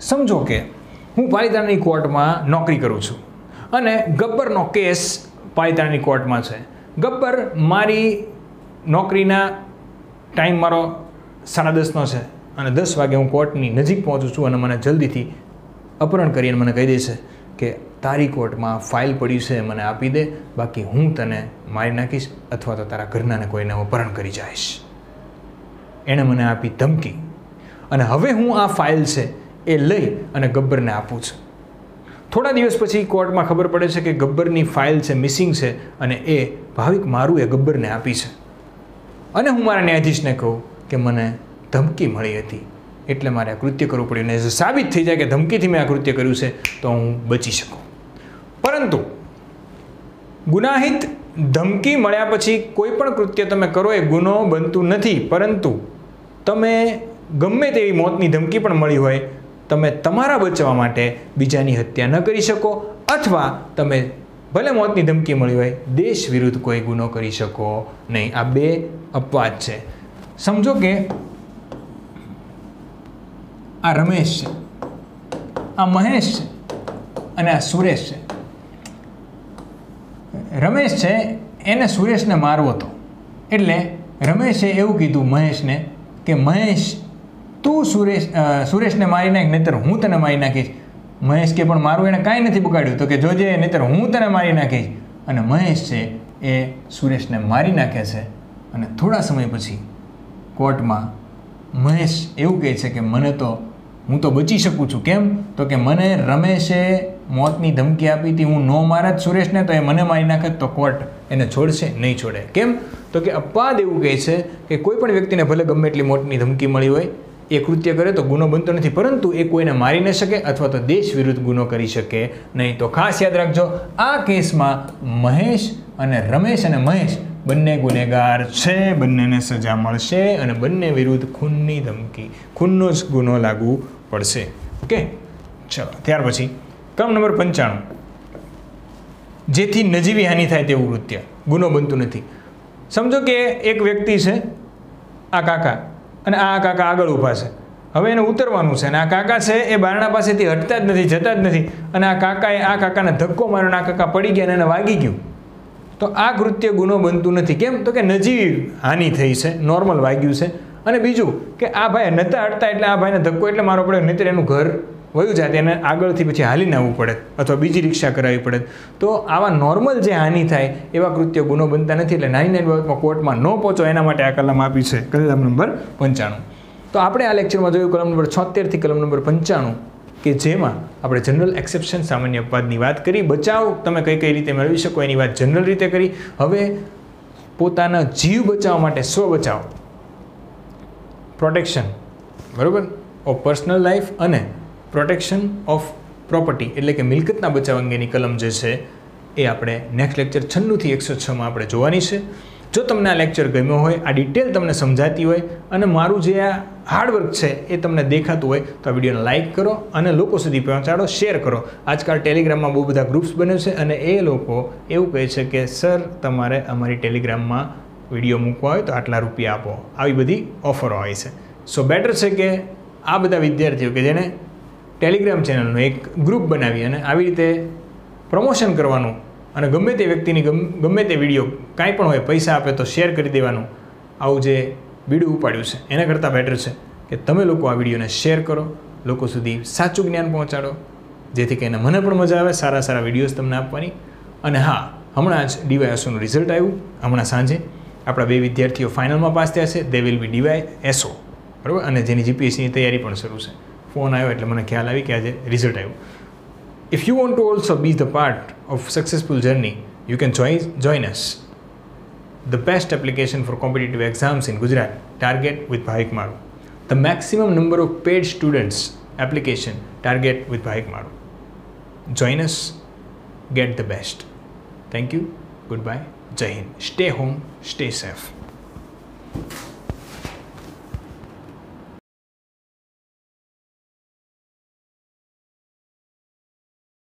સમજો કે હું પાલિતાણાની કોર્ટમાં નોકરી કરું છું અને ગબ્બરનો કેસ પાલિતાણાની કોર્ટમાં છે. ગબ્બર મારી નોકરીના ટાઈમ મારો 10:30નો છે અને 10 વાગે હું કોર્ટની નજીક પહોંચું છું અને મને જલ્દીથી અપહરણ કરીને મને કહી દેશે કે તારી કોર્ટમાં ફાઇલ પડી છે, મને આપી દે, બાકી હું તને મારી નાખીશ અથવા તો તારા ઘરનાને કોઈને અપહરણ કરી જઈશ. એણે મને આપી ધમકી, અને હવે હું આ ફાઇલ છે એ લઈ અને ગબ્બરને આપું છું. થોડા દિવસ પછી કોર્ટમાં ખબર પડે છે કે ગબ્બરની ફાઇલ છે મિસિંગ છે, અને એ ભાવિક મારું એ ગબ્બરને આપી છે. અને હું મારા ન્યાયાધીશને કહું કે મને ધમકી મળી હતી એટલે મારે આ કૃત્ય કરવું પડ્યું, અને જો સાબિત થઈ જાય કે ધમકીથી મેં આ કૃત્ય કર્યું છે તો હું બચી શકું. પરંતુ ગુનાહિત ધમકી મળ્યા પછી કોઈ પણ કૃત્ય તમે કરો એ ગુનો બનતું નથી. પરંતુ તમે ગમે તેવી મોતની ધમકી પણ મળી હોય, તમે તમારા બચવા માટે બીજાની હત્યા ન કરી શકો, અથવા તમે ભલે મોતની ધમકી મળી હોય દેશ વિરુદ્ધ કોઈ ગુનો કરી શકો નહીં. આ બે અપવાદ છે. સમજો કે આ રમેશ છે, આ મહેશ છે અને આ સુરેશ છે. રમેશ છે એને સુરેશને મારવો હતો, એટલે રમેશે એવું કીધું મહેશને કે મહેશ તું સુરેશને મારી નાખ, નહીતર હું તને મારી નાખીશ. મહેશ કે પણ મારું એને કાંઈ નથી બગાડ્યું, તો કે જોજે નહીતર હું તને મારી નાખીશ. અને મહેશ છે એ સુરેશને મારી નાખે છે. અને થોડા સમય પછી કોર્ટમાં મહેશ એવું કહે છે કે હું તો બચી શકું છું. કેમ? તો કે મને રમેશે મોતની ધમકી આપી હતી, હું ન મારત સુરેશને તો એ મને મારી નાખત, તો કોર્ટ એને છોડશે નહીં? છોડે. કેમ? તો કે અપવાદ એવું કહે છે કે કોઈ પણ વ્યક્તિને ભલે ગમે એટલી મોતની ધમકી મળી હોય, એ કૃત્ય કરે તો ગુનો બનતો નથી, પરંતુ એ કોઈને મારી ન શકે અથવા તો દેશ વિરુદ્ધ ગુનો કરી શકે નહીં. તો ખાસ યાદ રાખજો, આ કેસમાં મહેશ અને રમેશ અને મહેશ બંને ગુનેગાર છે, બંનેને સજા મળશે અને બંને વિરુદ્ધ ખૂનની ધમકી, ખૂનનો જ ગુનો લાગુ પડશે. ઓકે, ચલો ત્યાર પછી ક્રમ નંબર 95, જેથી નજીવી હાનિ થાય તેવું કૃત્ય ગુનો બનતું નથી. સમજો કે એક વ્યક્તિ છે, આ કાકા, અને આ કાકા આગળ ઊભા છે. હવે એને ઉતરવાનું છે, અને આ કાકા છે એ બારણા પાસેથી હટતા જ નથી, જતા જ નથી, અને આ કાકાએ આ કાકાને ધક્કો માર્યો, આ કાકા પડી ગયા અને એને વાગી ગયું. તો આ કૃત્ય ગુનો બનતું નથી. કેમ? તો કે નજીવી હાનિ થઈ છે, નોર્મલ વાગ્યું છે. અને બીજું કે આ ભાઈ નહોતા અડતા એટલે આ ભાઈને ધક્કો એટલે મારો પડે, નહીંતર એનું ઘર વયું જાય, એને આગળથી પછી હાલીને આવવું પડે અથવા બીજી રિક્ષા કરાવવી પડે. તો આવા નોર્મલ જે હાનિ થાય એવા કૃત્ય ગુનો બનતા નથી. એટલે નાની નાની બાબતમાં કોર્ટમાં ન પહોંચો એના માટે આ કલમ આપી છે, કલમ નંબર 95. તો આપણે આ લેક્ચરમાં જોયું કલમ નંબર 76 થી કલમ નંબર 95, કે જેમાં આપણે જનરલ એક્સેપ્શન સામાન્ય અપવાદની વાત કરી. બચાવ તમે કઈ રીતે મેળવી શકો એની વાત જનરલ રીતે કરી. હવે પોતાના જીવ બચાવવા માટે સ્વ બચાવ, પ્રોટેક્શન, બરાબર, ઓફ પર્સનલ લાઈફ અને પ્રોટેક્શન ઓફ પ્રોપર્ટી એટલે કે મિલકતના બચાવ અંગેની કલમ જે છે એ આપણે નેક્સ્ટ લેક્ચર 96 થી 106માં આપણે જોવાની છે. જો તમને આ લેક્ચર ગમ્યો હોય, આ ડિટેલ તમને સમજાતી હોય અને મારું જે આ હાર્ડવર્ક છે એ તમને દેખાતું હોય તો આ વિડીયોને લાઇક કરો અને લોકો સુધી પહોંચાડો, શેર કરો. આજકાલ ટેલિગ્રામમાં બહુ બધા ગ્રુપ્સ બને છે અને એ લોકો એવું કહે છે કે સર તમારે અમારી ટેલિગ્રામમાં વિડીયો મૂકવા હોય તો આટલા રૂપિયા આપો, આવી બધી ઓફરો હોય છે. સો બેટર છે કે આ બધા વિદ્યાર્થીઓ કે જેને ટેલિગ્રામ ચેનલનું એક ગ્રુપ બનાવી અને આવી રીતે પ્રમોશન કરવાનું અને ગમે તે વ્યક્તિની ગમે તે વિડીયો કાંઈ પણ હોય પૈસા આપે તો શેર કરી દેવાનું, આવું જે બીડું ઉપાડ્યું છે એના કરતાં બેટર છે કે તમે લોકો આ વિડીયોને શેર કરો, લોકો સુધી સાચું જ્ઞાન પહોંચાડો, જેથી કરીને મને પણ મજા આવે સારા સારા વિડીયોઝ તમને આપવાની. અને હા, હમણાં જ DYSOનું રિઝલ્ટ આવ્યું, હમણાં સાંજે આપણા 2 વિદ્યાર્થીઓ ફાઇનલમાં પાસ થયા છે. દે વિલ બી DYSO, બરાબર, અને જેની GPSCની તૈયારી પણ શરૂ છે. ફોન આવ્યો એટલે મને ખ્યાલ આવી કે આજે રિઝલ્ટ આવ્યું. If you want to also be the part of successful journey, you can join us. The best application for competitive exams in Gujarat, Target with Bhavik Maru. The maximum number of paid students application, Target with Bhavik Maru. Join us, get the best. Thank you, goodbye, Jai Hind. Stay home, stay safe.